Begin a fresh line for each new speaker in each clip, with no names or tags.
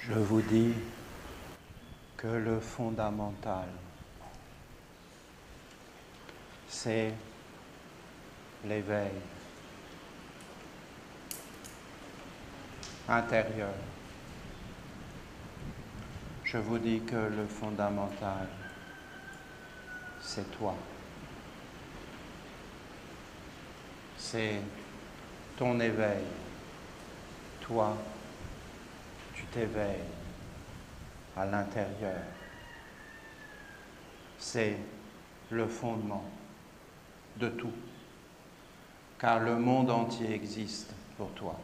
Je vous dis que le fondamental, c'est l'éveil intérieur. Je vous dis que le fondamental, c'est toi. C'est ton éveil. Toi, tu t'éveilles à l'intérieur. C'est le fondement de tout, car le monde entier existe pour toi,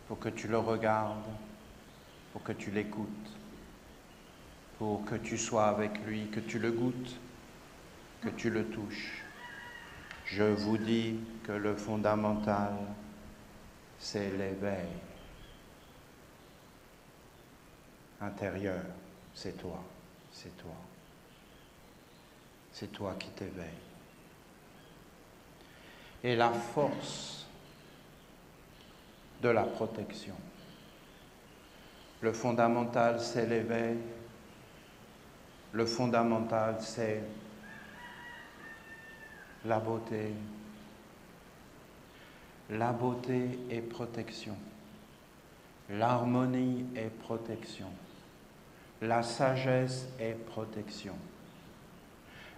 pour que tu le regardes, pour que tu l'écoutes, pour que tu sois avec lui, que tu le goûtes, que tu le touches. Je vous dis que le fondamental, c'est l'éveil intérieur. C'est toi, c'est toi. C'est toi qui t'éveilles. Et la force de la protection. Le fondamental, c'est l'éveil. Le fondamental, c'est la beauté. La beauté est protection. L'harmonie est protection. La sagesse est protection.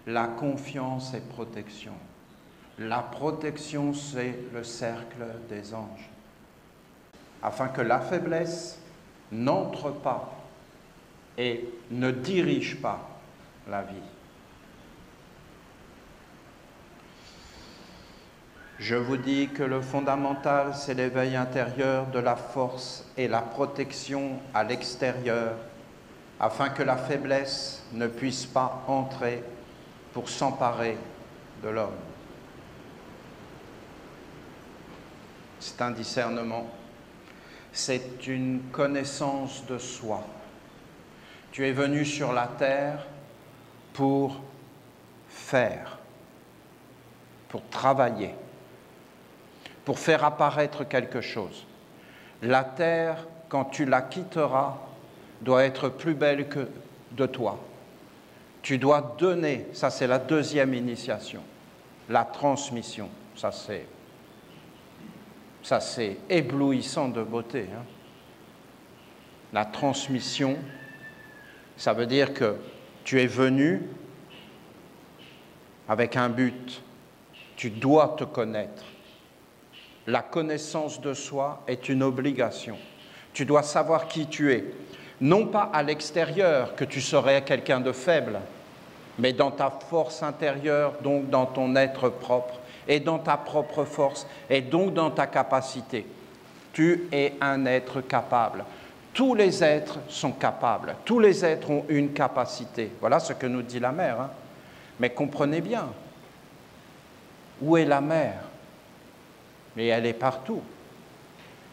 La confiance est protection. La protection, c'est le cercle des anges. Afin que la faiblesse n'entre pas et ne dirige pas la vie. Je vous dis que le fondamental, c'est l'éveil intérieur de la force et la protection à l'extérieur, afin que la faiblesse ne puisse pas entrer pour s'emparer de l'homme. C'est un discernement, c'est une connaissance de soi. Tu es venu sur la terre pour faire, pour travailler, pour faire apparaître quelque chose. La terre, quand tu la quitteras, doit être plus belle que de toi. Tu dois donner, ça c'est la deuxième initiation, la transmission, ça c'est éblouissant de beauté. Hein. La transmission, ça veut dire que tu es venu avec un but, tu dois te connaître. La connaissance de soi est une obligation. Tu dois savoir qui tu es. Non pas à l'extérieur, que tu serais quelqu'un de faible, mais dans ta force intérieure, donc dans ton être propre, et dans ta propre force, et donc dans ta capacité. Tu es un être capable. Tous les êtres sont capables. Tous les êtres ont une capacité. Voilà ce que nous dit la mère. Hein. Mais comprenez bien, où est la mère? Mais elle est partout.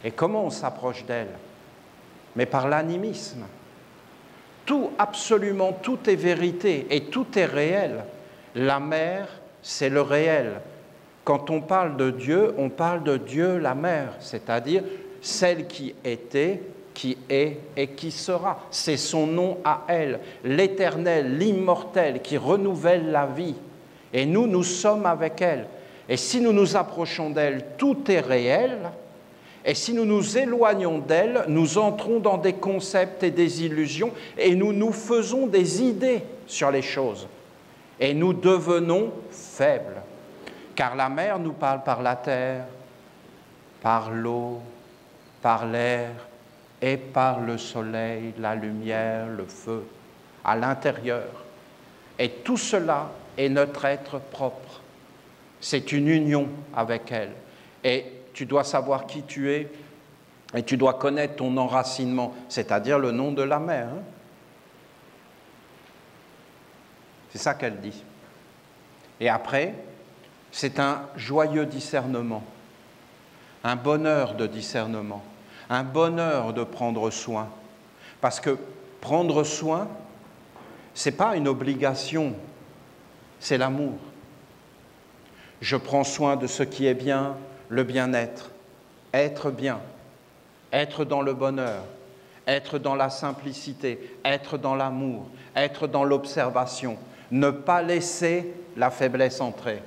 Et comment on s'approche d'elle? Mais par l'animisme. Tout, absolument tout est vérité et tout est réel. La mère, c'est le réel. Quand on parle de Dieu, on parle de Dieu la mère, c'est-à-dire celle qui était, qui est et qui sera. C'est son nom à elle, l'éternel, l'immortel, qui renouvelle la vie. Et nous, nous sommes avec elle. Et si nous nous approchons d'elle, tout est réel. Et si nous nous éloignons d'elle, nous entrons dans des concepts et des illusions et nous nous faisons des idées sur les choses. Et nous devenons faibles. Car la mer nous parle par la terre, par l'eau, par l'air et par le soleil, la lumière, le feu, à l'intérieur. Et tout cela est notre être propre. C'est une union avec elle. Et tu dois savoir qui tu es et tu dois connaître ton enracinement, c'est-à-dire le nom de la mère. Hein. C'est ça qu'elle dit. Et après, c'est un joyeux discernement, un bonheur de discernement, un bonheur de prendre soin. Parce que prendre soin, ce n'est pas une obligation, c'est l'amour. Je prends soin de ce qui est bien, le bien-être, être bien, être dans le bonheur, être dans la simplicité, être dans l'amour, être dans l'observation, ne pas laisser la faiblesse entrer,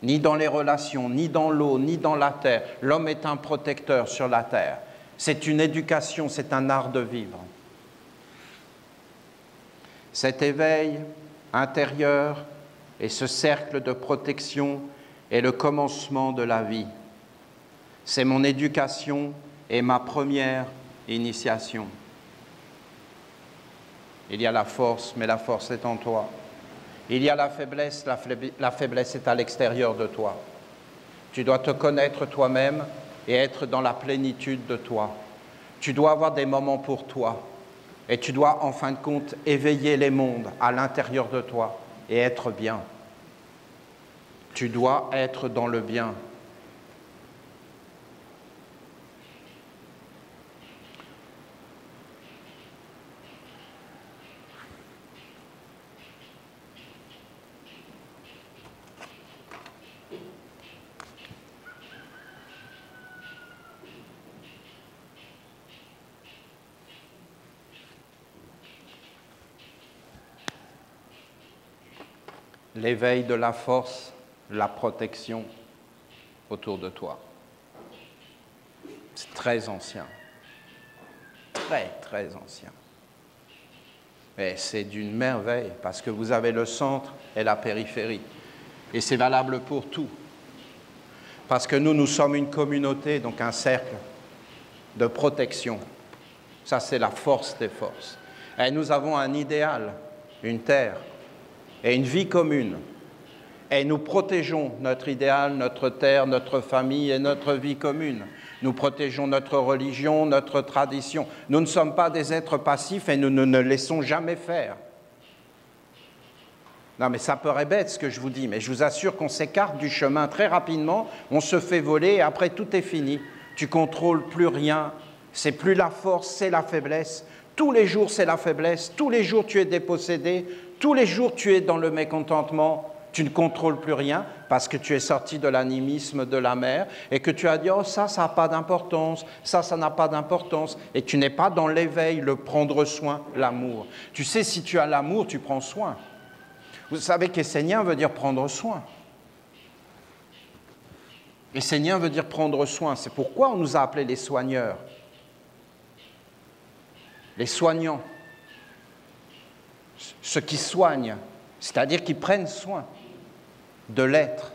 ni dans les relations, ni dans l'eau, ni dans la terre. L'homme est un protecteur sur la terre. C'est une éducation, c'est un art de vivre. Cet éveil intérieur et ce cercle de protection est le commencement de la vie. C'est mon éducation et ma première initiation. Il y a la force, mais la force est en toi. Il y a la faiblesse est à l'extérieur de toi. Tu dois te connaître toi-même et être dans la plénitude de toi. Tu dois avoir des moments pour toi et tu dois, en fin de compte, éveiller les mondes à l'intérieur de toi et être bien. Tu dois être dans le bien. L'éveil de la force, la protection autour de toi. C'est très ancien. Très, très ancien. Et c'est d'une merveille parce que vous avez le centre et la périphérie. Et c'est valable pour tout. Parce que nous sommes une communauté, donc un cercle de protection. Ça, c'est la force des forces. Et nous avons un idéal, une terre et une vie commune. Et nous protégeons notre idéal, notre terre, notre famille et notre vie commune. Nous protégeons notre religion, notre tradition. Nous ne sommes pas des êtres passifs et nous ne laissons jamais faire. Non, mais ça paraît bête ce que je vous dis, mais je vous assure qu'on s'écarte du chemin très rapidement, on se fait voler et après tout est fini. Tu ne contrôles plus rien, c'est plus la force, c'est la faiblesse. Tous les jours, c'est la faiblesse. Tous les jours, tu es dépossédé. Tous les jours, tu es dans le mécontentement. Tu ne contrôles plus rien parce que tu es sorti de l'animisme de la mer et que tu as dit « Oh, ça n'a pas d'importance, ça n'a pas d'importance. » Et tu n'es pas dans l'éveil, le prendre soin, l'amour. Tu sais, si tu as l'amour, tu prends soin. Vous savez qu'essénien veut dire prendre soin. Essénien veut dire prendre soin. C'est pourquoi on nous a appelés les soigneurs. Les soignants. Ceux qui soignent, c'est-à-dire qui prennent soin de l'être,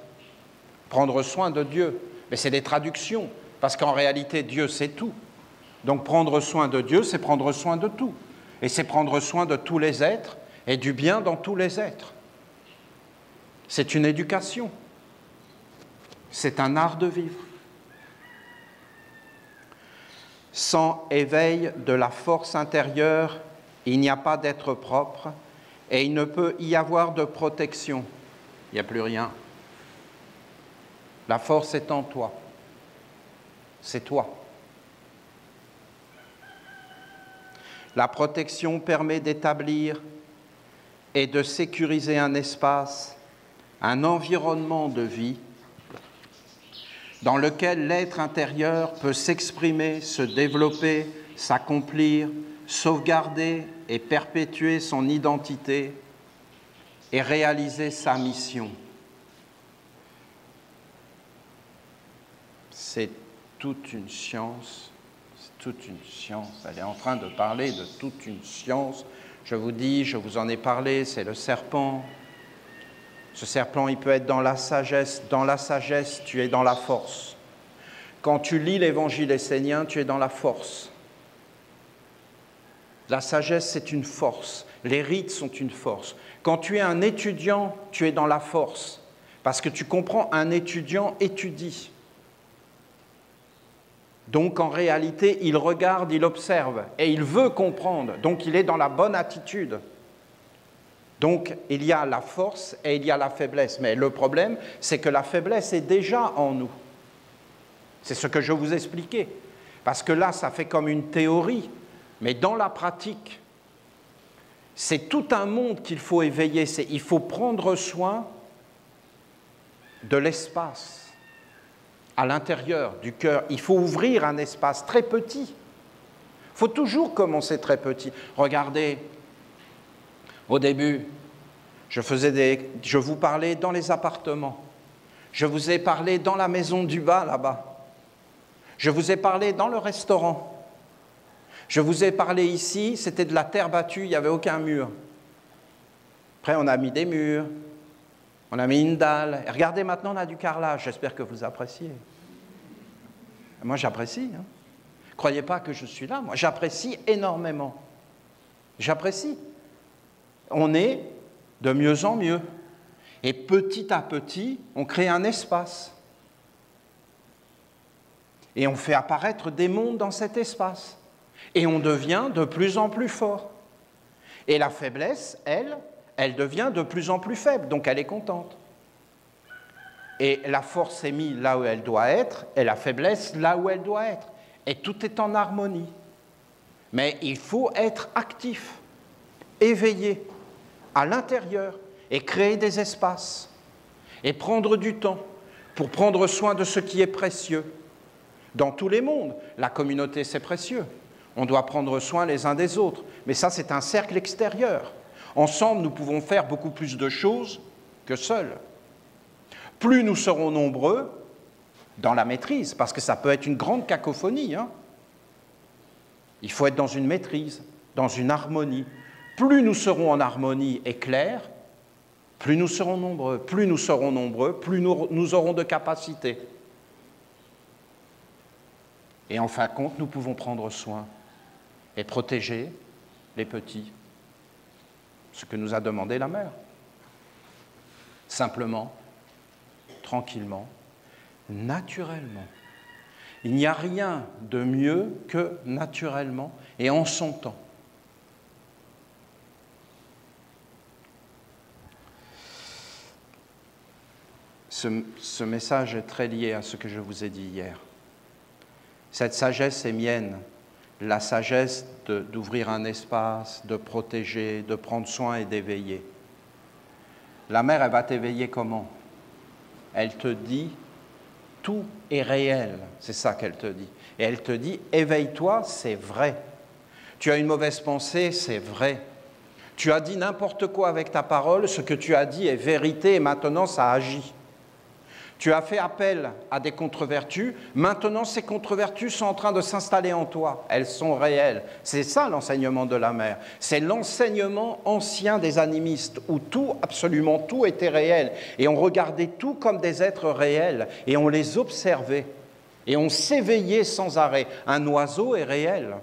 prendre soin de Dieu. Mais c'est des traductions, parce qu'en réalité, Dieu, c'est tout. Donc prendre soin de Dieu, c'est prendre soin de tout. Et c'est prendre soin de tous les êtres et du bien dans tous les êtres. C'est une éducation. C'est un art de vivre. Sans éveil de la force intérieure, il n'y a pas d'être propre et il ne peut y avoir de protection. Il n'y a plus rien. La force est en toi. C'est toi. La protection permet d'établir et de sécuriser un espace, un environnement de vie dans lequel l'être intérieur peut s'exprimer, se développer, s'accomplir, sauvegarder et perpétuer son identité et réaliser sa mission. C'est toute une science, Elle est en train de parler de toute une science. Je vous dis, je vous en ai parlé, c'est le serpent. Ce serpent, il peut être dans la sagesse. Dans la sagesse, tu es dans la force. Quand tu lis l'évangile essénien, tu es dans la force. La sagesse, c'est une force. Les rites sont une force. Quand tu es un étudiant, tu es dans la force. Parce que tu comprends, un étudiant étudie. Donc, en réalité, il regarde, il observe et il veut comprendre. Donc, il est dans la bonne attitude. Donc, il y a la force et il y a la faiblesse. Mais le problème, c'est que la faiblesse est déjà en nous. C'est ce que je vous expliquais. Parce que là, ça fait comme une théorie. Mais dans la pratique, c'est tout un monde qu'il faut éveiller. Il faut prendre soin de l'espace à l'intérieur du cœur. Il faut ouvrir un espace très petit Il faut toujours commencer très petit. Regardez, au début, je vous parlais dans les appartements. Je vous ai parlé dans la maison du bas, là-bas. Je vous ai parlé dans le restaurant. Je vous ai parlé ici, c'était de la terre battue, il n'y avait aucun mur. Après, on a mis des murs, on a mis une dalle. Et regardez, maintenant, on a du carrelage. J'espère que vous appréciez. Moi, j'apprécie. Hein. Croyez pas que je suis là. Moi, j'apprécie énormément. J'apprécie. On est de mieux en mieux. Et petit à petit, on crée un espace. Et on fait apparaître des mondes dans cet espace. Et on devient de plus en plus fort. Et la faiblesse, elle devient de plus en plus faible, donc elle est contente. Et la force est mise là où elle doit être, et la faiblesse là où elle doit être. Et tout est en harmonie. Mais il faut être actif, éveillé, à l'intérieur, et créer des espaces, et prendre du temps pour prendre soin de ce qui est précieux. Dans tous les mondes, la communauté, c'est précieux. On doit prendre soin les uns des autres. Mais ça, c'est un cercle extérieur. Ensemble, nous pouvons faire beaucoup plus de choses que seuls. Plus nous serons nombreux dans la maîtrise, parce que ça peut être une grande cacophonie. Hein. Il faut être dans une maîtrise, dans une harmonie. Plus nous serons en harmonie et clairs, plus nous serons nombreux. Plus nous serons nombreux, plus nous aurons de capacités. Et en fin de compte, nous pouvons prendre soin et protéger les petits. Ce que nous a demandé la mère. Simplement, tranquillement, naturellement. Il n'y a rien de mieux que naturellement et en son temps. Ce message est très lié à ce que je vous ai dit hier. Cette sagesse est mienne. La sagesse d'ouvrir un espace, de protéger, de prendre soin et d'éveiller. La mère, elle va t'éveiller comment? Elle te dit, tout est réel, c'est ça qu'elle te dit. Et elle te dit, éveille-toi, c'est vrai. Tu as une mauvaise pensée, c'est vrai. Tu as dit n'importe quoi avec ta parole, ce que tu as dit est vérité et maintenant ça agit. Tu as fait appel à des contre-vertus, maintenant ces contre-vertus sont en train de s'installer en toi, elles sont réelles. C'est ça l'enseignement de la mère, c'est l'enseignement ancien des animistes, où tout, absolument tout était réel, et on regardait tout comme des êtres réels, et on les observait, et on s'éveillait sans arrêt. Un oiseau est réel,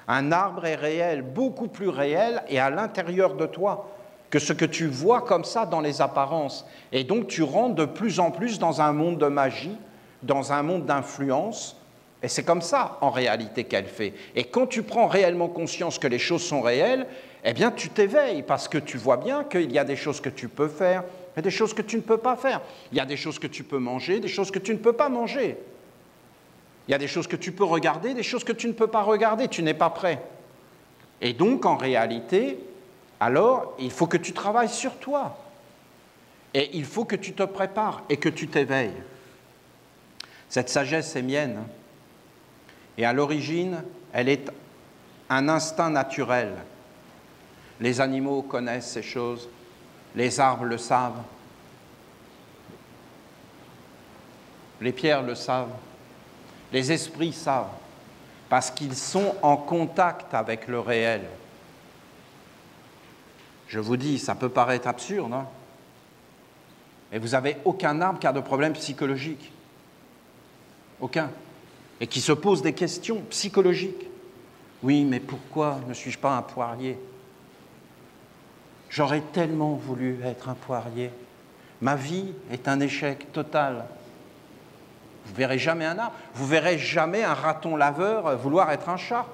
un arbre est réel, beaucoup plus réel, et à l'intérieur de toi, que ce que tu vois comme ça dans les apparences. Et donc tu rentres de plus en plus dans un monde de magie, dans un monde d'influence, et c'est comme ça en réalité qu'elle fait. Et quand tu prends réellement conscience que les choses sont réelles, eh bien tu t'éveilles, parce que tu vois bien qu'il y a des choses que tu peux faire, et des choses que tu ne peux pas faire. Il y a des choses que tu peux manger, des choses que tu ne peux pas manger. Il y a des choses que tu peux regarder, des choses que tu ne peux pas regarder, tu n'es pas prêt. Et donc en réalité, alors, il faut que tu travailles sur toi. Et il faut que tu te prépares et que tu t'éveilles. Cette sagesse est mienne. Et à l'origine, elle est un instinct naturel. Les animaux connaissent ces choses. Les arbres le savent. Les pierres le savent. Les esprits savent. Parce qu'ils sont en contact avec le réel. Je vous dis, ça peut paraître absurde, hein, et vous n'avez aucun arbre qui a de problème psychologique. Aucun. Et qui se pose des questions psychologiques. Oui, mais pourquoi ne suis-je pas un poirier? J'aurais tellement voulu être un poirier. Ma vie est un échec total. Vous ne verrez jamais un arbre. Vous ne verrez jamais un raton laveur vouloir être un chat.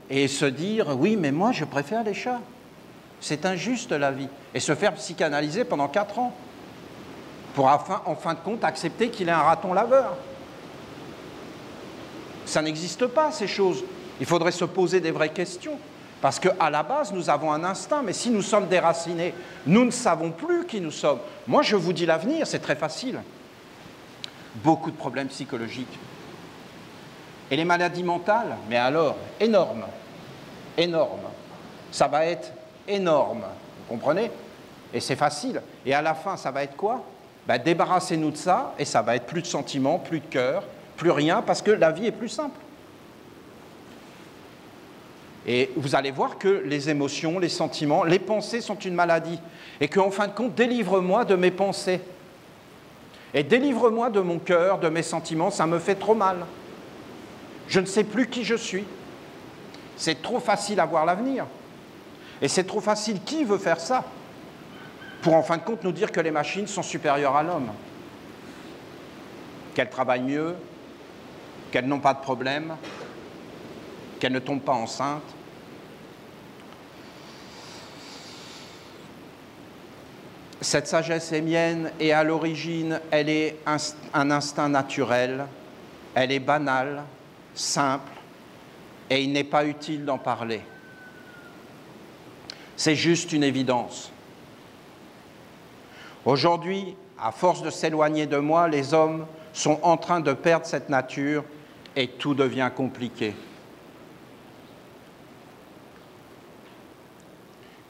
Et se dire, oui, mais moi, je préfère les chats. C'est injuste la vie. Et se faire psychanalyser pendant 4 ans pour en fin de compte accepter qu'il est un raton laveur. Ça n'existe pas ces choses. Il faudrait se poser des vraies questions. Parce qu'à la base, nous avons un instinct, mais si nous sommes déracinés, nous ne savons plus qui nous sommes. Moi, je vous dis l'avenir, c'est très facile. Beaucoup de problèmes psychologiques. Et les maladies mentales, mais alors, énorme, énorme. Ça va être énorme, vous comprenez? Et c'est facile. Et à la fin, ça va être quoi? Ben, débarrassez-nous de ça, et ça va être plus de sentiments, plus de cœur, plus rien, parce que la vie est plus simple. Et vous allez voir que les émotions, les sentiments, les pensées sont une maladie. Et qu'en fin de compte, délivre-moi de mes pensées. Et délivre-moi de mon cœur, de mes sentiments, ça me fait trop mal. Je ne sais plus qui je suis. C'est trop facile à voir l'avenir. Et c'est trop facile. Qui veut faire ça? Pour en fin de compte nous dire que les machines sont supérieures à l'homme. Qu'elles travaillent mieux, qu'elles n'ont pas de problème, qu'elles ne tombent pas enceintes. Cette sagesse émienne est à l'origine, elle est un instinct naturel, elle est banale, simple, et il n'est pas utile d'en parler. C'est juste une évidence. Aujourd'hui, à force de s'éloigner de moi, les hommes sont en train de perdre cette nature et tout devient compliqué.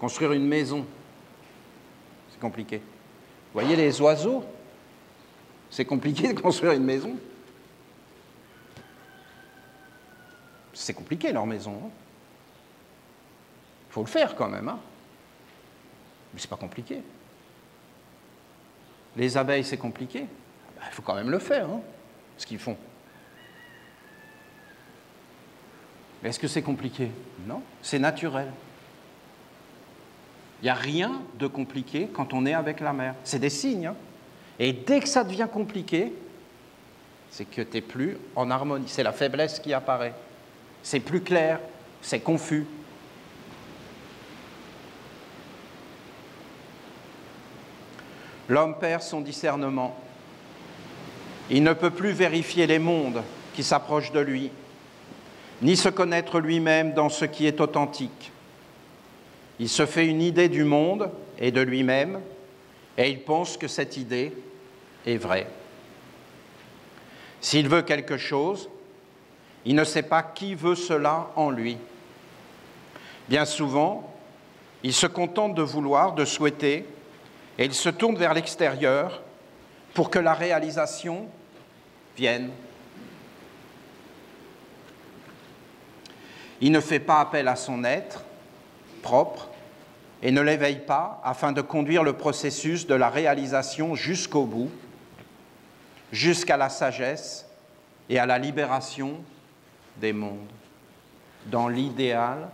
Construire une maison, c'est compliqué. Vous voyez les oiseaux? C'est compliqué de construire une maison. C'est compliqué leur maison. Il faut le faire quand même. Hein, mais c'est pas compliqué. Les abeilles, c'est compliqué. Il faut quand même le faire, hein, ce qu'ils font. Mais est-ce que c'est compliqué? Non, c'est naturel. Il n'y a rien de compliqué quand on est avec la mer. C'est des signes. Hein. Et dès que ça devient compliqué, c'est que tu n'es plus en harmonie. C'est la faiblesse qui apparaît. C'est plus clair, c'est confus. L'homme perd son discernement. Il ne peut plus vérifier les mondes qui s'approchent de lui, ni se connaître lui-même dans ce qui est authentique. Il se fait une idée du monde et de lui-même, et il pense que cette idée est vraie. S'il veut quelque chose, il ne sait pas qui veut cela en lui. Bien souvent, il se contente de vouloir, de souhaiter, et il se tourne vers l'extérieur pour que la réalisation vienne. Il ne fait pas appel à son être propre et ne l'éveille pas afin de conduire le processus de la réalisation jusqu'au bout, jusqu'à la sagesse et à la libération des mondes. Dans l'idéal,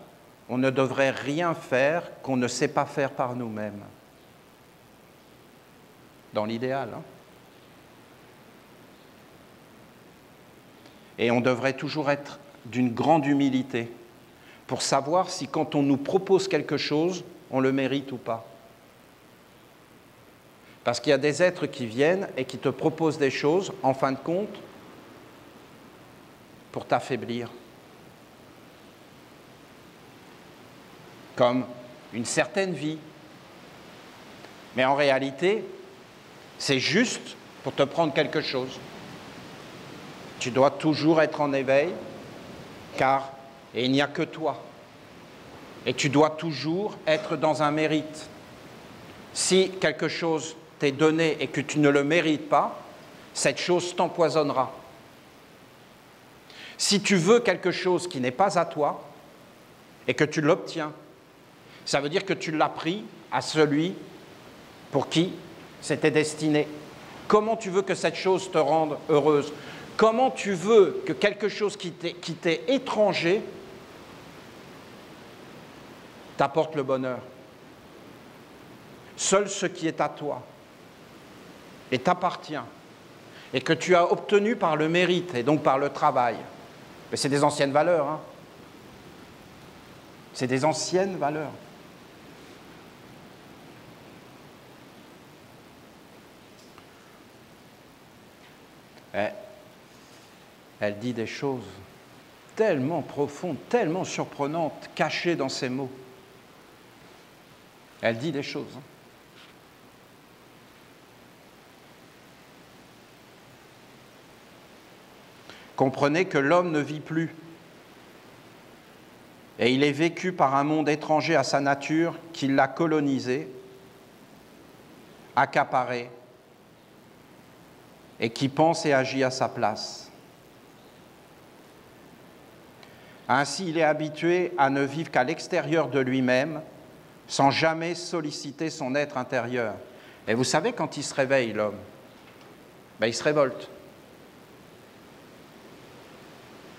on ne devrait rien faire qu'on ne sait pas faire par nous-mêmes. Dans l'idéal. Hein. Et on devrait toujours être d'une grande humilité pour savoir si quand on nous propose quelque chose, on le mérite ou pas. Parce qu'il y a des êtres qui viennent et qui te proposent des choses, en fin de compte, pour t'affaiblir. Comme une certaine vie. Mais en réalité, c'est juste pour te prendre quelque chose. Tu dois toujours être en éveil, car il n'y a que toi. Et tu dois toujours être dans un mérite. Si quelque chose t'est donné et que tu ne le mérites pas, cette chose t'empoisonnera. Si tu veux quelque chose qui n'est pas à toi et que tu l'obtiens, ça veut dire que tu l'as pris à celui pour qui c'était destiné. Comment tu veux que cette chose te rende heureuse? Comment tu veux que quelque chose qui t'est étranger t'apporte le bonheur? Seul ce qui est à toi et t'appartient et que tu as obtenu par le mérite et donc par le travail. Mais c'est des anciennes valeurs. Hein. C'est des anciennes valeurs. Elle dit des choses tellement profondes, tellement surprenantes, cachées dans ces mots. Elle dit des choses. Comprenez que l'homme ne vit plus. Et il est vécu par un monde étranger à sa nature qui l'a colonisé, accaparé, et qui pense et agit à sa place. Ainsi, il est habitué à ne vivre qu'à l'extérieur de lui-même, sans jamais solliciter son être intérieur. Et vous savez, quand il se réveille, l'homme, il se révolte.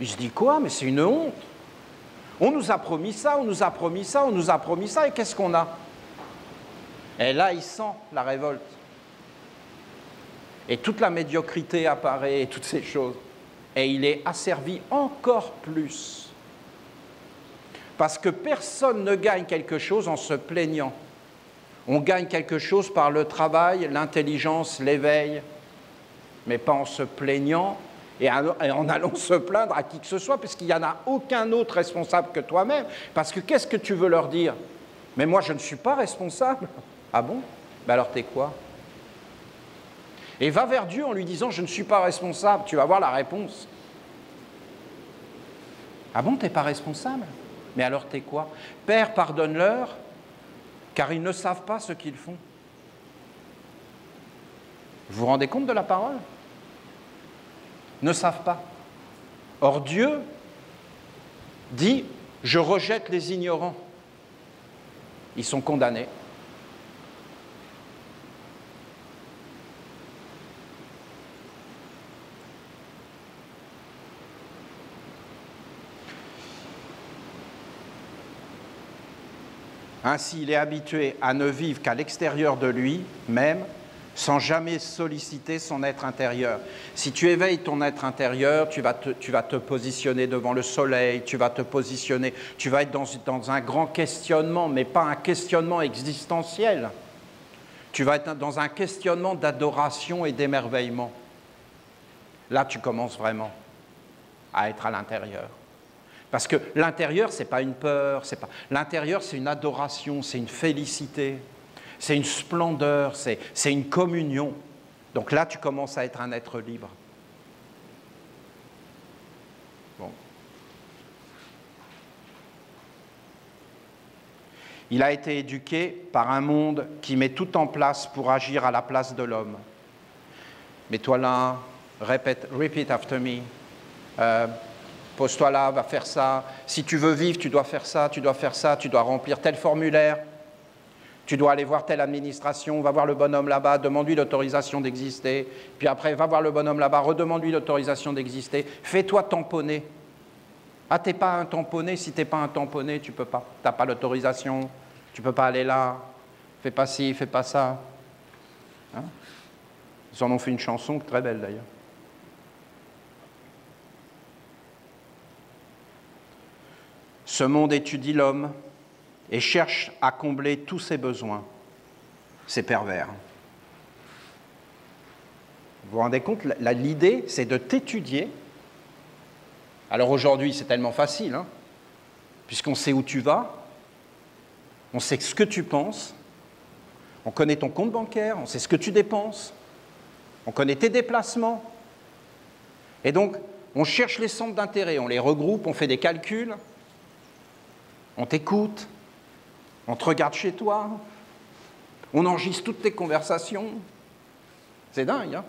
Il se dit quoi? Mais c'est une honte. On nous a promis ça, on nous a promis ça, on nous a promis ça, et qu'est-ce qu'on a? Et là, il sent la révolte. Et toute la médiocrité apparaît, et toutes ces choses. Et il est asservi encore plus. Parce que personne ne gagne quelque chose en se plaignant. On gagne quelque chose par le travail, l'intelligence, l'éveil, mais pas en se plaignant et en allant se plaindre à qui que ce soit, puisqu'il n'y en a aucun autre responsable que toi-même. Parce que qu'est-ce que tu veux leur dire? Mais moi, je ne suis pas responsable. Ah bon? Ben alors t'es quoi? Et va vers Dieu en lui disant « Je ne suis pas responsable », tu vas voir la réponse. Ah bon, t'es pas responsable? Mais alors t'es quoi? Père, pardonne-leur, car ils ne savent pas ce qu'ils font. Vous vous rendez compte de la parole? Ne savent pas. Or Dieu dit « Je rejette les ignorants ». Ils sont condamnés. Ainsi, il est habitué à ne vivre qu'à l'extérieur de lui-même, sans jamais solliciter son être intérieur. Si tu éveilles ton être intérieur, tu vas te positionner devant le soleil, tu vas te positionner, tu vas être dans un grand questionnement, mais pas un questionnement existentiel. Tu vas être dans un questionnement d'adoration et d'émerveillement. Là, tu commences vraiment à être à l'intérieur. Parce que l'intérieur, ce n'est pas une peur, l'intérieur, c'est une adoration, c'est une félicité, c'est une splendeur, c'est une communion. Donc là, tu commences à être un être libre. Bon. Il a été éduqué par un monde qui met tout en place pour agir à la place de l'homme. Mets-toi là, repeat after me. Pose-toi là, va faire ça. Si tu veux vivre, tu dois faire ça, tu dois faire ça, tu dois remplir tel formulaire. Tu dois aller voir telle administration, va voir le bonhomme là-bas, demande-lui l'autorisation d'exister. Puis après, va voir le bonhomme là-bas, redemande-lui l'autorisation d'exister. Fais-toi tamponner. Ah, t'es pas un tamponné, si t'es pas un tamponné, tu peux pas. T'as pas l'autorisation, tu peux pas aller là. Fais pas ci, fais pas ça. Hein? Ils en ont fait une chanson très belle d'ailleurs. Ce monde étudie l'homme et cherche à combler tous ses besoins. C'est pervers. Vous vous rendez compte, l'idée, c'est de t'étudier. Alors aujourd'hui, c'est tellement facile, hein, puisqu'on sait où tu vas, on sait ce que tu penses, on connaît ton compte bancaire, on sait ce que tu dépenses, on connaît tes déplacements. Et donc, on cherche les centres d'intérêt, on les regroupe, on fait des calculs, on t'écoute, on te regarde chez toi, on enregistre toutes tes conversations. C'est dingue, hein?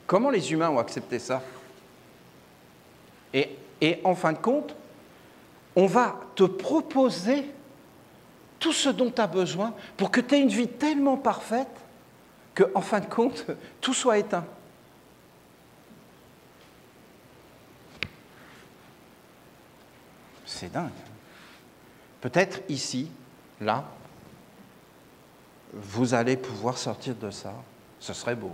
Comment les humains ont accepté ça? Et en fin de compte, on va te proposer tout ce dont tu as besoin pour que tu aies une vie tellement parfaite qu'en fin de compte, tout soit éteint. C'est dingue. Peut-être ici, là, vous allez pouvoir sortir de ça. Ce serait beau.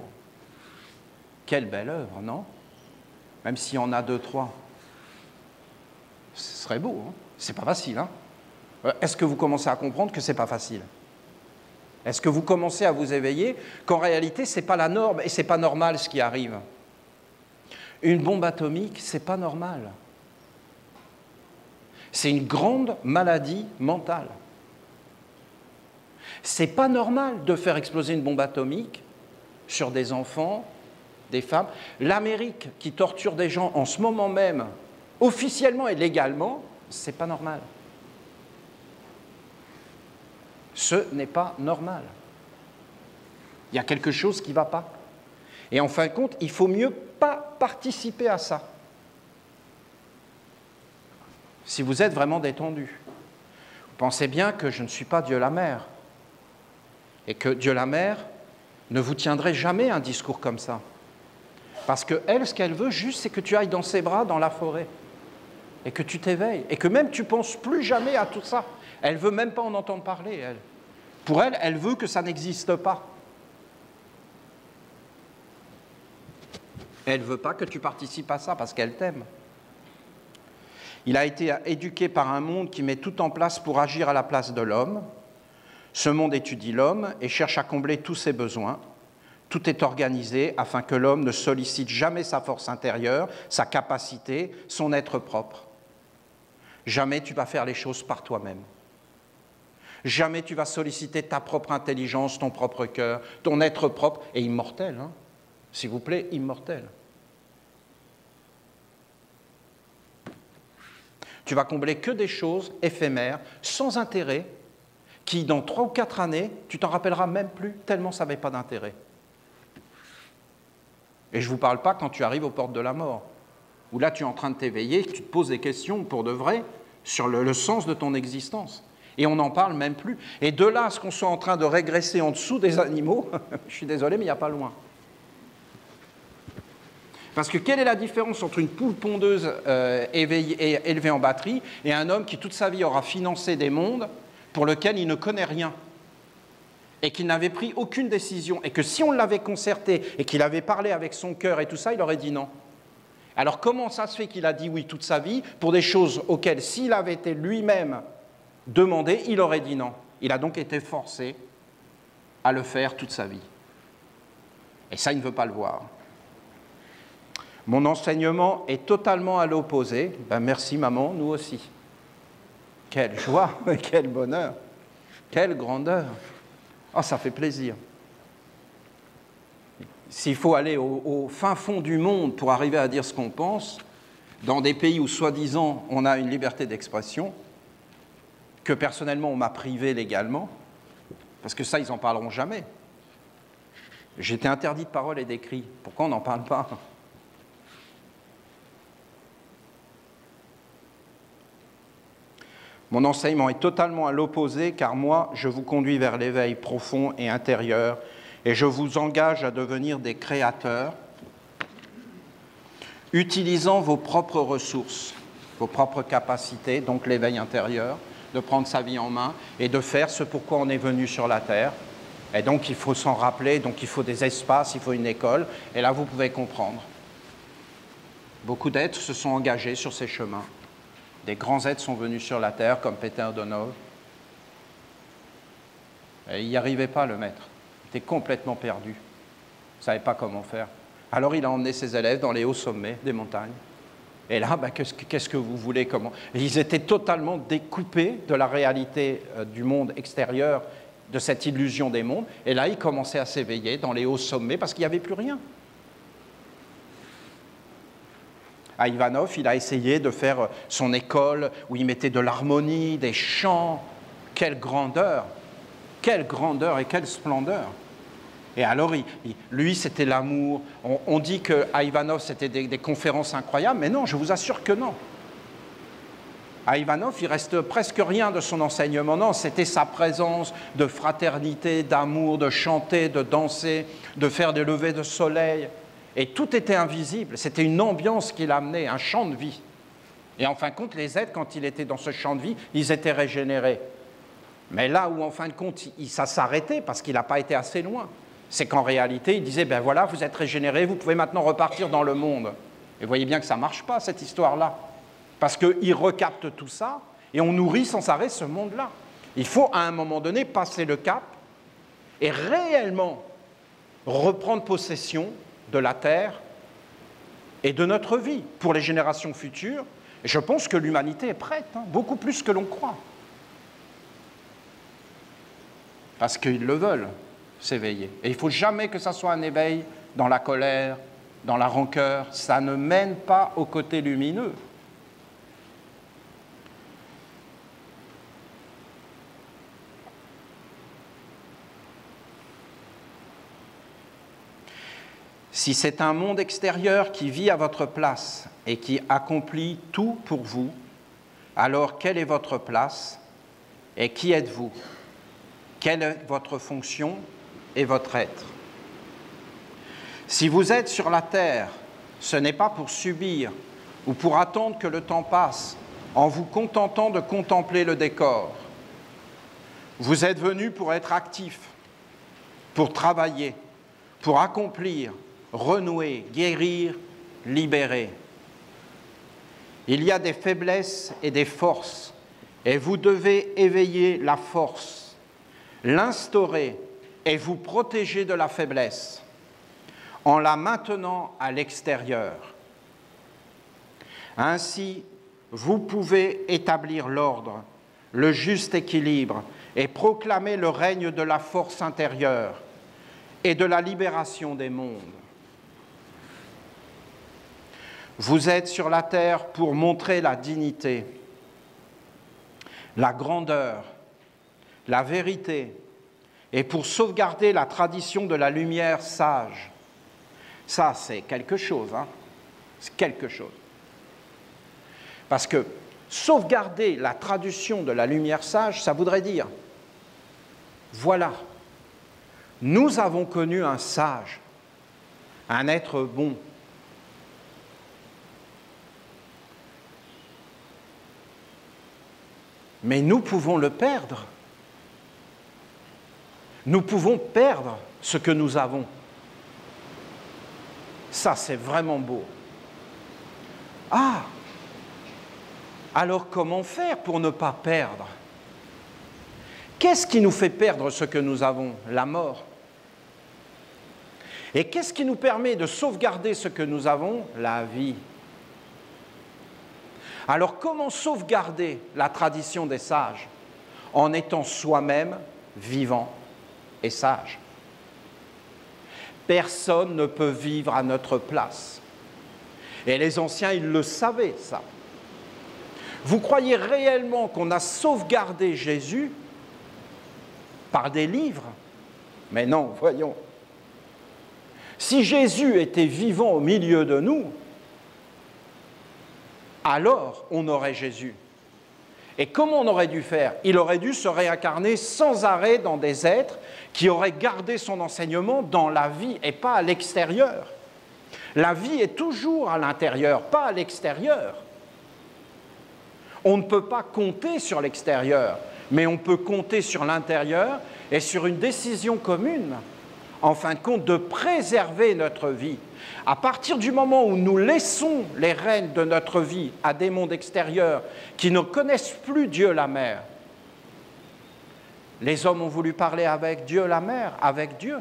Quelle belle œuvre, non? Même s'il y en a 2, 3. Ce serait beau, hein? C'est pas facile, hein? Est-ce que vous commencez à comprendre que c'est pas facile? Est-ce que vous commencez à vous éveiller qu'en réalité, c'est pas la norme et c'est pas normal ce qui arrive? Une bombe atomique, c'est pas normal. C'est une grande maladie mentale. C'est pas normal de faire exploser une bombe atomique sur des enfants des femmes. L'Amérique qui torture des gens en ce moment même, officiellement et légalement, c'est pas normal. Ce n'est pas normal. Il y a quelque chose qui ne va pas. Et en fin de compte, il faut mieux pas participer à ça. Si vous êtes vraiment détendu. Vous pensez bien que je ne suis pas Dieu la Mère. Et que Dieu la Mère ne vous tiendrait jamais un discours comme ça. Parce qu'elle, ce qu'elle veut juste, c'est que tu ailles dans ses bras, dans la forêt. Et que tu t'éveilles. Et que même tu ne penses plus jamais à tout ça. Elle ne veut même pas en entendre parler, elle. Pour elle, elle veut que ça n'existe pas. Elle ne veut pas que tu participes à ça parce qu'elle t'aime. Il a été éduqué par un monde qui met tout en place pour agir à la place de l'homme. Ce monde étudie l'homme et cherche à combler tous ses besoins. Tout est organisé afin que l'homme ne sollicite jamais sa force intérieure, sa capacité, son être propre. Jamais tu vas faire les choses par toi-même. Jamais tu vas solliciter ta propre intelligence, ton propre cœur, ton être propre et immortel, hein. S'il vous plaît, immortel. Tu vas combler que des choses éphémères, sans intérêt, qui dans 3 ou 4 années, tu t'en rappelleras même plus, tellement ça n'avait pas d'intérêt. Et je ne vous parle pas quand tu arrives aux portes de la mort, où là tu es en train de t'éveiller, tu te poses des questions pour de vrai sur le sens de ton existence. Et on n'en parle même plus. Et de là à ce qu'on soit en train de régresser en dessous des animaux, je suis désolé, mais il n'y a pas loin. Parce que quelle est la différence entre une poule pondeuse élevée en batterie et un homme qui toute sa vie aura financé des mondes pour lesquels il ne connaît rien et qui n'avait pris aucune décision et que si on l'avait concerté et qu'il avait parlé avec son cœur et tout ça, il aurait dit non. Alors comment ça se fait qu'il a dit oui toute sa vie pour des choses auxquelles s'il avait été lui-même demandé, il aurait dit non. Il a donc été forcé à le faire toute sa vie. Et ça, il ne veut pas le voir. Mon enseignement est totalement à l'opposé. Ben merci maman, nous aussi. Quelle joie, quel bonheur, quelle grandeur. Oh, ça fait plaisir. S'il faut aller au fin fond du monde pour arriver à dire ce qu'on pense, dans des pays où soi-disant on a une liberté d'expression, que personnellement on m'a privé légalement, parce que ça ils n'en parleront jamais. J'étais interdit de parole et d'écrit. Pourquoi on n'en parle pas ? Mon enseignement est totalement à l'opposé, car moi, je vous conduis vers l'éveil profond et intérieur, et je vous engage à devenir des créateurs, utilisant vos propres ressources, vos propres capacités, donc l'éveil intérieur, de prendre sa vie en main et de faire ce pourquoi on est venu sur la Terre. Et donc, il faut s'en rappeler, donc il faut des espaces, il faut une école, et là, vous pouvez comprendre. Beaucoup d'êtres se sont engagés sur ces chemins. Des grands êtres sont venus sur la Terre, comme Peter Donov. Et il n'y arrivait pas, le maître. Il était complètement perdu. Il ne savait pas comment faire. Alors il a emmené ses élèves dans les hauts sommets des montagnes. Et là, qu'est-ce que vous voulez, comment ? Ils étaient totalement découpés de la réalité du monde extérieur, de cette illusion des mondes. Et là, ils commençaient à s'éveiller dans les hauts sommets parce qu'il n'y avait plus rien. À Ivanov, il a essayé de faire son école où il mettait de l'harmonie, des chants. Quelle grandeur et quelle splendeur. Et alors, lui, c'était l'amour. On dit qu'à Ivanov, c'était des conférences incroyables, mais non, je vous assure que non. À Ivanov, il reste presque rien de son enseignement. Non, c'était sa présence de fraternité, d'amour, de chanter, de danser, de faire des levées de soleil. Et tout était invisible, c'était une ambiance qu'il amenait, un champ de vie. Et en fin de compte, les êtres, quand il était dans ce champ de vie, ils étaient régénérés. Mais là où, en fin de compte, ça s'arrêtait parce qu'il n'a pas été assez loin, c'est qu'en réalité, il disait, ben voilà, vous êtes régénérés, vous pouvez maintenant repartir dans le monde. Et vous voyez bien que ça ne marche pas, cette histoire-là. Parce qu'il recapte tout ça, et on nourrit sans arrêt ce monde-là. Il faut, à un moment donné, passer le cap et réellement reprendre possession de la Terre et de notre vie pour les générations futures. Et je pense que l'humanité est prête, hein, beaucoup plus que l'on croit. Parce qu'ils le veulent, s'éveiller. Et il ne faut jamais que ça soit un éveil dans la colère, dans la rancœur, ça ne mène pas au côté lumineux. Si c'est un monde extérieur qui vit à votre place et qui accomplit tout pour vous, alors quelle est votre place et qui êtes-vous? Quelle est votre fonction et votre être? Si vous êtes sur la terre, ce n'est pas pour subir ou pour attendre que le temps passe en vous contentant de contempler le décor. Vous êtes venu pour être actif, pour travailler, pour accomplir, renouer, guérir, libérer. Il y a des faiblesses et des forces, et vous devez éveiller la force, l'instaurer et vous protéger de la faiblesse, en la maintenant à l'extérieur. Ainsi, vous pouvez établir l'ordre, le juste équilibre et proclamer le règne de la force intérieure et de la libération des mondes. Vous êtes sur la terre pour montrer la dignité, la grandeur, la vérité et pour sauvegarder la tradition de la lumière sage. Ça, c'est quelque chose, hein? C'est quelque chose. Parce que sauvegarder la tradition de la lumière sage, ça voudrait dire, voilà, nous avons connu un sage, un être bon. Mais nous pouvons le perdre. Nous pouvons perdre ce que nous avons. Ça, c'est vraiment beau. Ah! Alors comment faire pour ne pas perdre? Qu'est-ce qui nous fait perdre ce que nous avons? La mort. Et qu'est-ce qui nous permet de sauvegarder ce que nous avons? La vie. Alors comment sauvegarder la tradition des sages? En étant soi-même vivant et sage. Personne ne peut vivre à notre place. Et les anciens, ils le savaient, ça. Vous croyez réellement qu'on a sauvegardé Jésus par des livres? Mais non, voyons. Si Jésus était vivant au milieu de nous, alors on aurait Jésus. Et comment on aurait dû faire? Il aurait dû se réincarner sans arrêt dans des êtres qui auraient gardé son enseignement dans la vie et pas à l'extérieur. La vie est toujours à l'intérieur, pas à l'extérieur. On ne peut pas compter sur l'extérieur, mais on peut compter sur l'intérieur et sur une décision commune, en fin de compte, de préserver notre vie. À partir du moment où nous laissons les rênes de notre vie à des mondes extérieurs qui ne connaissent plus Dieu la Mère, les hommes ont voulu parler avec Dieu la Mère, avec Dieu.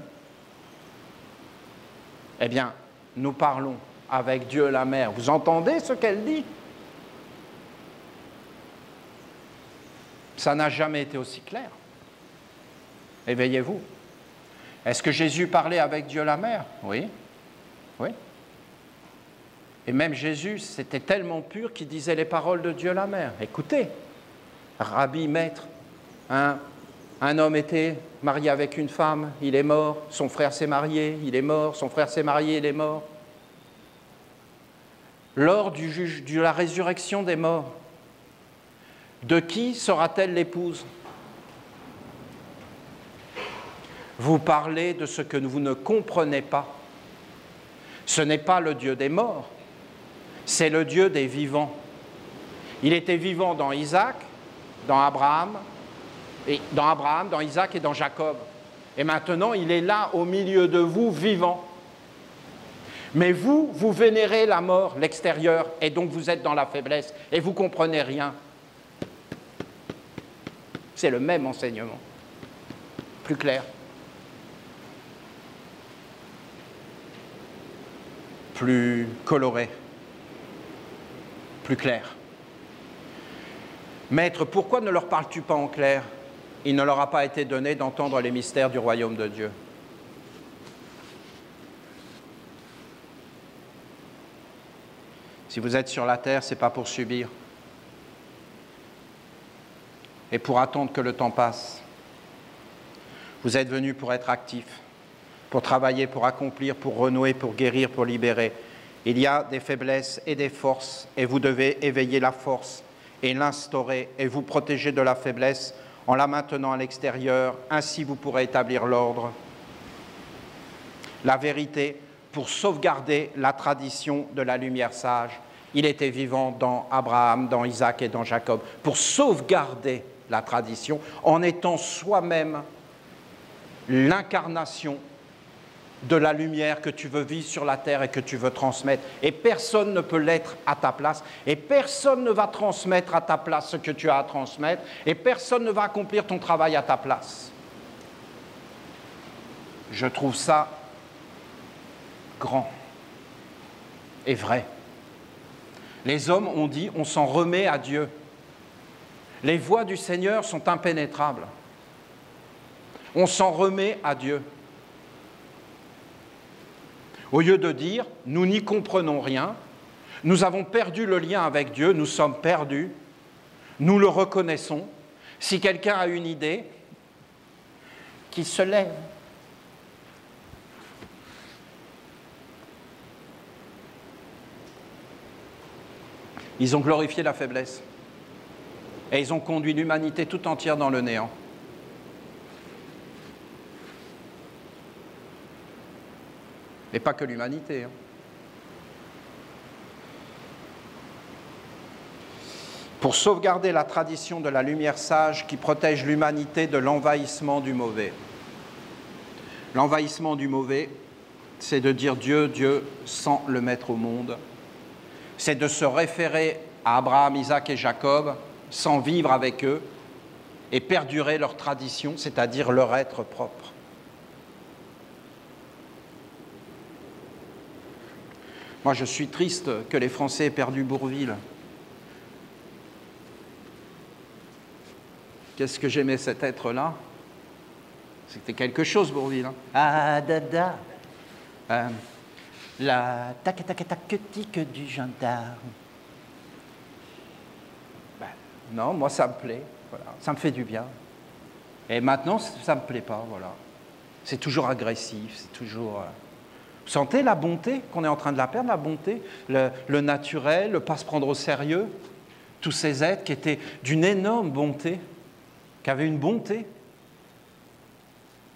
Eh bien, nous parlons avec Dieu la Mère. Vous entendez ce qu'elle dit? Ça n'a jamais été aussi clair. Éveillez-vous. Est-ce que Jésus parlait avec Dieu la Mère? Oui. Oui. Et même Jésus, c'était tellement pur qu'il disait les paroles de Dieu la Mère. Écoutez, Rabbi, maître, un homme était marié avec une femme, il est mort, son frère s'est marié, il est mort, son frère s'est marié, il est mort. Lors de la résurrection des morts, de qui sera-t-elle l'épouse? Vous parlez de ce que vous ne comprenez pas. Ce n'est pas le Dieu des morts, c'est le Dieu des vivants. Il était vivant dans Isaac, dans Abraham, dans Isaac et dans Jacob. Et maintenant, il est là au milieu de vous, vivant. Mais vous, vous vénérez la mort, l'extérieur, et donc vous êtes dans la faiblesse, et vous ne comprenez rien. C'est le même enseignement. Plus clair. Plus coloré, plus clair. Maître, pourquoi ne leur parles-tu pas en clair? Il ne leur a pas été donné d'entendre les mystères du royaume de Dieu. Si vous êtes sur la terre, ce n'est pas pour subir et pour attendre que le temps passe. Vous êtes venus pour être actifs, pour travailler, pour accomplir, pour renouer, pour guérir, pour libérer. Il y a des faiblesses et des forces, et vous devez éveiller la force et l'instaurer et vous protéger de la faiblesse en la maintenant à l'extérieur. Ainsi, vous pourrez établir l'ordre, la vérité, pour sauvegarder la tradition de la lumière sage. Il était vivant dans Abraham, dans Isaac et dans Jacob, pour sauvegarder la tradition en étant soi-même l'incarnation de la lumière que tu veux vivre sur la terre et que tu veux transmettre. Et personne ne peut l'être à ta place. Et personne ne va transmettre à ta place ce que tu as à transmettre. Et personne ne va accomplir ton travail à ta place. Je trouve ça grand et vrai. Les hommes ont dit, on s'en remet à Dieu. Les voies du Seigneur sont impénétrables. On s'en remet à Dieu. Au lieu de dire, nous n'y comprenons rien, nous avons perdu le lien avec Dieu, nous sommes perdus, nous le reconnaissons. Si quelqu'un a une idée, qu'il se lève. Ils ont glorifié la faiblesse et ils ont conduit l'humanité tout entière dans le néant. Et pas que l'humanité. Pour sauvegarder la tradition de la lumière sage qui protège l'humanité de l'envahissement du mauvais. L'envahissement du mauvais, c'est de dire Dieu, Dieu, sans le mettre au monde. C'est de se référer à Abraham, Isaac et Jacob, sans vivre avec eux, et perdurer leur tradition, c'est-à-dire leur être propre. Moi, je suis triste que les Français aient perdu Bourvil. Qu'est-ce que j'aimais cet être-là? C'était quelque chose, Bourvil. Hein.
Ah, dada. La tac-tac-tac-tique du gendarme.
Ben, non, moi, ça me plaît. Voilà. Ça me fait du bien. Et maintenant, ça ne me plaît pas. Voilà. C'est toujours agressif, c'est toujours... Vous sentez la bonté qu'on est en train de la perdre, la bonté, le naturel, le pas se prendre au sérieux, tous ces êtres qui étaient d'une énorme bonté, qui avaient une bonté.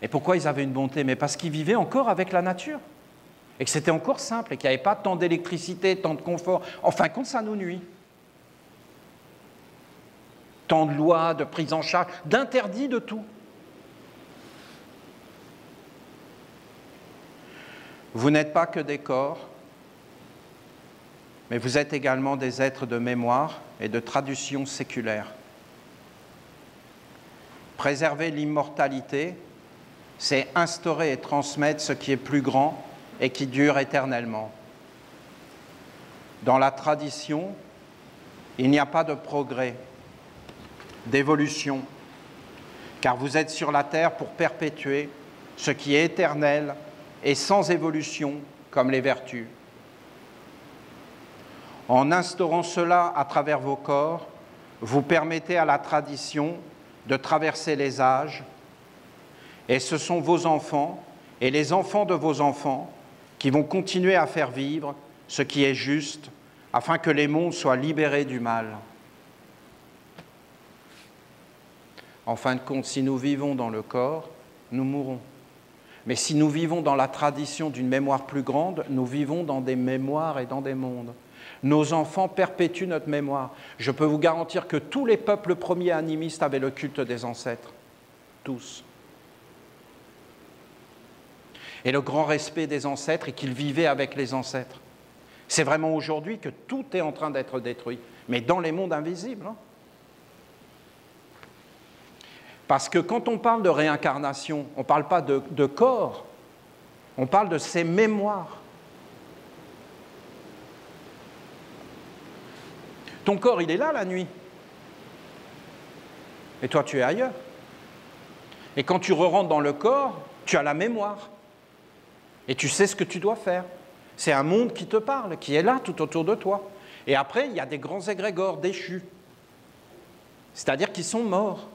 Et pourquoi ils avaient une bonté? Mais parce qu'ils vivaient encore avec la nature, et que c'était encore simple, et qu'il n'y avait pas tant d'électricité, tant de confort. En fin de compte, ça nous nuit. Tant de lois, de prise en charge, d'interdits de tout. Vous n'êtes pas que des corps, mais vous êtes également des êtres de mémoire et de tradition séculaire. Préserver l'immortalité, c'est instaurer et transmettre ce qui est plus grand et qui dure éternellement. Dans la tradition, il n'y a pas de progrès, d'évolution, car vous êtes sur la terre pour perpétuer ce qui est éternel et sans évolution, comme les vertus. En instaurant cela à travers vos corps, vous permettez à la tradition de traverser les âges, et ce sont vos enfants et les enfants de vos enfants qui vont continuer à faire vivre ce qui est juste, afin que les mondes soient libérés du mal. En fin de compte, si nous vivons dans le corps, nous mourrons. Mais si nous vivons dans la tradition d'une mémoire plus grande, nous vivons dans des mémoires et dans des mondes. Nos enfants perpétuent notre mémoire. Je peux vous garantir que tous les peuples premiers animistes avaient le culte des ancêtres. Tous. Et le grand respect des ancêtres est qu'ils vivaient avec les ancêtres. C'est vraiment aujourd'hui que tout est en train d'être détruit, mais dans les mondes invisibles. Hein. Parce que quand on parle de réincarnation, on ne parle pas de corps, on parle de ces mémoires. Ton corps, il est là la nuit. Et toi, tu es ailleurs. Et quand tu re-rentres dans le corps, tu as la mémoire. Et tu sais ce que tu dois faire. C'est un monde qui te parle, qui est là tout autour de toi. Et après, il y a des grands égrégores déchus. C'est-à-dire qu'ils sont morts.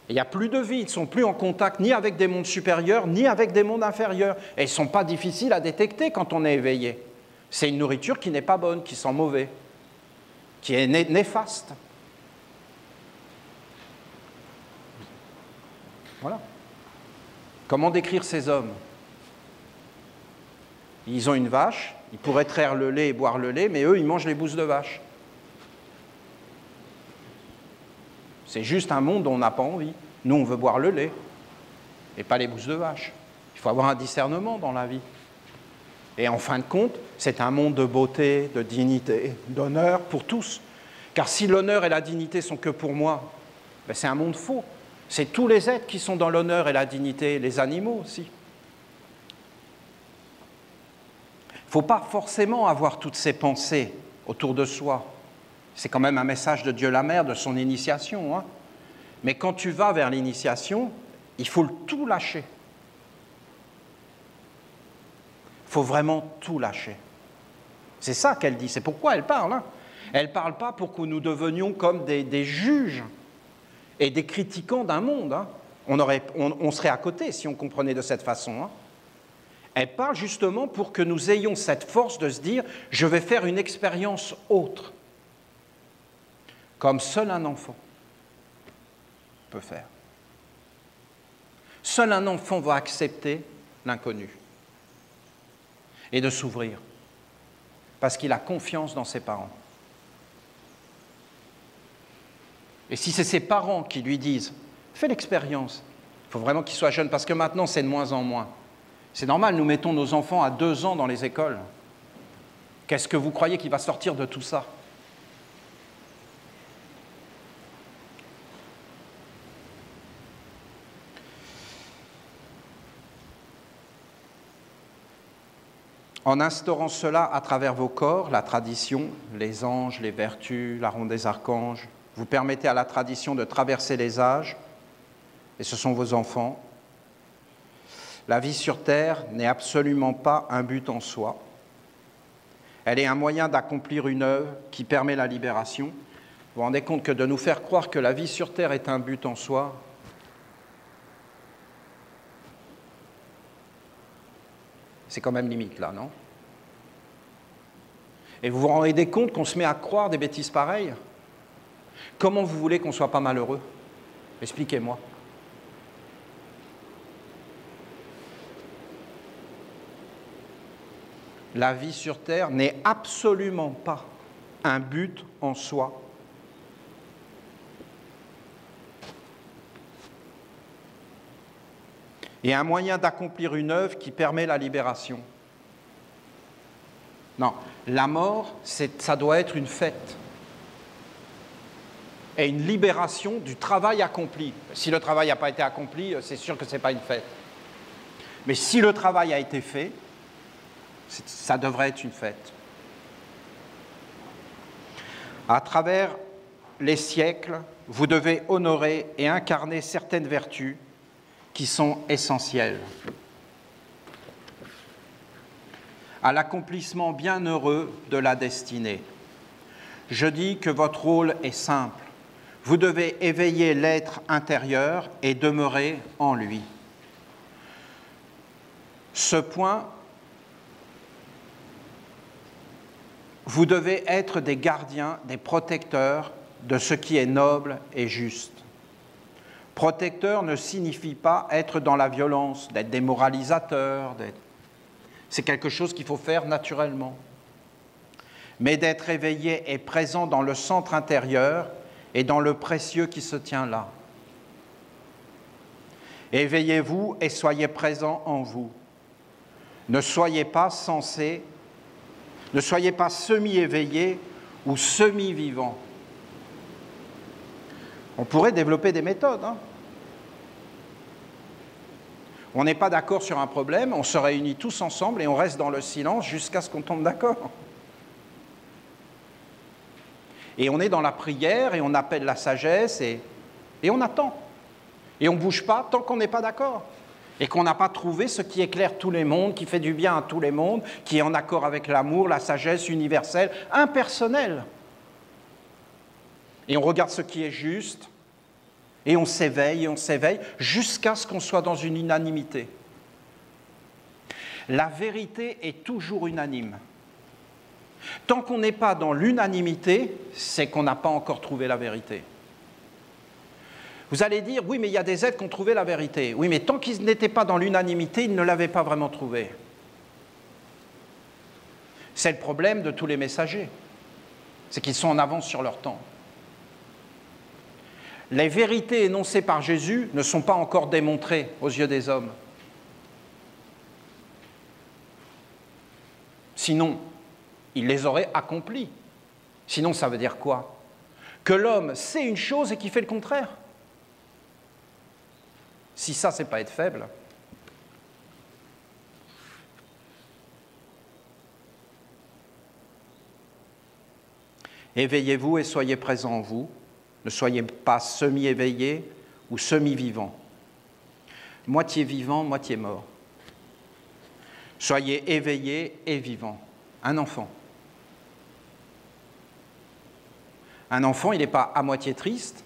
Il n'y a plus de vie, ils ne sont plus en contact ni avec des mondes supérieurs, ni avec des mondes inférieurs. Et ils ne sont pas difficiles à détecter quand on est éveillé. C'est une nourriture qui n'est pas bonne, qui sent mauvais, qui est néfaste. Voilà. Comment décrire ces hommes? Ils ont une vache, ils pourraient traire le lait et boire le lait, mais eux, ils mangent les bousses de vache. C'est juste un monde dont on n'a pas envie. Nous, on veut boire le lait et pas les bousses de vache. Il faut avoir un discernement dans la vie. Et en fin de compte, c'est un monde de beauté, de dignité, d'honneur pour tous. Car si l'honneur et la dignité sont que pour moi, ben c'est un monde faux. C'est tous les êtres qui sont dans l'honneur et la dignité, les animaux aussi. Il ne faut pas forcément avoir toutes ces pensées autour de soi. C'est quand même un message de Dieu la Mère, de son initiation. Hein. Mais quand tu vas vers l'initiation, il faut tout lâcher. Il faut vraiment tout lâcher. C'est ça qu'elle dit, c'est pourquoi elle parle. Hein. Elle ne parle pas pour que nous devenions comme des juges et des critiquants d'un monde. Hein. On serait à côté si on comprenait de cette façon. Hein. Elle parle justement pour que nous ayons cette force de se dire « je vais faire une expérience autre », comme seul un enfant peut faire. Seul un enfant va accepter l'inconnu et de s'ouvrir, parce qu'il a confiance dans ses parents. Et si c'est ses parents qui lui disent « fais l'expérience », il faut vraiment qu'il soit jeune, parce que maintenant c'est de moins en moins. C'est normal, nous mettons nos enfants à 2 ans dans les écoles. Qu'est-ce que vous croyez qui va sortir de tout ça? En instaurant cela à travers vos corps, la tradition, les anges, les vertus, la ronde des archanges, vous permettez à la tradition de traverser les âges, et ce sont vos enfants. La vie sur Terre n'est absolument pas un but en soi. Elle est un moyen d'accomplir une œuvre qui permet la libération. Vous vous rendez compte que de nous faire croire que la vie sur Terre est un but en soi, c'est quand même limite là, non? Et vous vous rendez compte qu'on se met à croire des bêtises pareilles? Comment vous voulez qu'on ne soit pas malheureux? Expliquez-moi. La vie sur Terre n'est absolument pas un but en soi. Et un moyen d'accomplir une œuvre qui permet la libération. Non, la mort, ça doit être une fête. Et une libération du travail accompli. Si le travail n'a pas été accompli, c'est sûr que ce n'est pas une fête. Mais si le travail a été fait, ça devrait être une fête. À travers les siècles, vous devez honorer et incarner certaines vertus qui sont essentielles à l'accomplissement bienheureux de la destinée. Je dis que votre rôle est simple. Vous devez éveiller l'être intérieur et demeurer en lui. Ce point, vous devez être des gardiens, des protecteurs de ce qui est noble et juste. Protecteur ne signifie pas être dans la violence, d'être des moralisateurs, c'est quelque chose qu'il faut faire naturellement. Mais d'être éveillé et présent dans le centre intérieur et dans le précieux qui se tient là. Éveillez-vous et soyez présent en vous. Ne soyez pas censés, ne soyez pas semi-éveillé ou semi-vivant. On pourrait développer des méthodes. Hein. On n'est pas d'accord sur un problème, on se réunit tous ensemble et on reste dans le silence jusqu'à ce qu'on tombe d'accord. Et on est dans la prière et on appelle la sagesse et on attend. Et on ne bouge pas tant qu'on n'est pas d'accord. et qu'on n'a pas trouvé ce qui éclaire tous les mondes, qui fait du bien à tous les mondes, qui est en accord avec l'amour, la sagesse universelle, impersonnelle. Et on regarde ce qui est juste, et on s'éveille, jusqu'à ce qu'on soit dans une unanimité. La vérité est toujours unanime. Tant qu'on n'est pas dans l'unanimité, c'est qu'on n'a pas encore trouvé la vérité. Vous allez dire, oui, mais il y a des êtres qui ont trouvé la vérité. Oui, mais tant qu'ils n'étaient pas dans l'unanimité, ils ne l'avaient pas vraiment trouvée. C'est le problème de tous les messagers. C'est qu'ils sont en avance sur leur temps. Les vérités énoncées par Jésus ne sont pas encore démontrées aux yeux des hommes. Sinon, il les aurait accomplies. Sinon, ça veut dire quoi? Que l'homme sait une chose et qu'il fait le contraire. Si ça, c'est pas être faible. Éveillez-vous et soyez présents en vous. Ne soyez pas semi-éveillés ou semi-vivants. Moitié vivant, moitié mort. Soyez éveillés et vivants. Un enfant. Un enfant, il n'est pas à moitié triste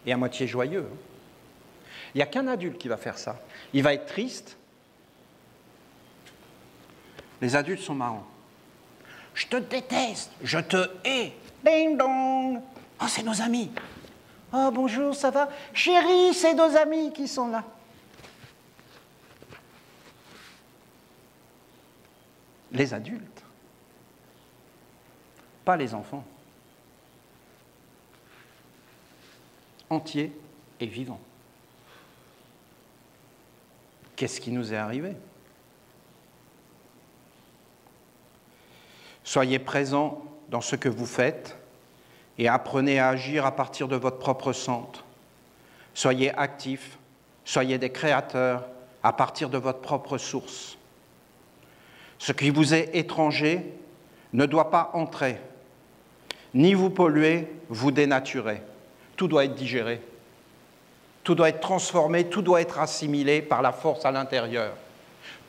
et à moitié joyeux. Il n'y a qu'un adulte qui va faire ça. Il va être triste. Les adultes sont marrants. Je te déteste, je te hais. Ding dong. Oh, c'est nos amis. Oh, bonjour, ça va? Chérie, c'est nos amis qui sont là. Les adultes, pas les enfants. Entiers et vivants. Qu'est-ce qui nous est arrivé? Soyez présents dans ce que vous faites et apprenez à agir à partir de votre propre centre. Soyez actifs, soyez des créateurs à partir de votre propre source. Ce qui vous est étranger ne doit pas entrer, ni vous polluer, vous dénaturer. Tout doit être digéré, tout doit être transformé, tout doit être assimilé par la force à l'intérieur.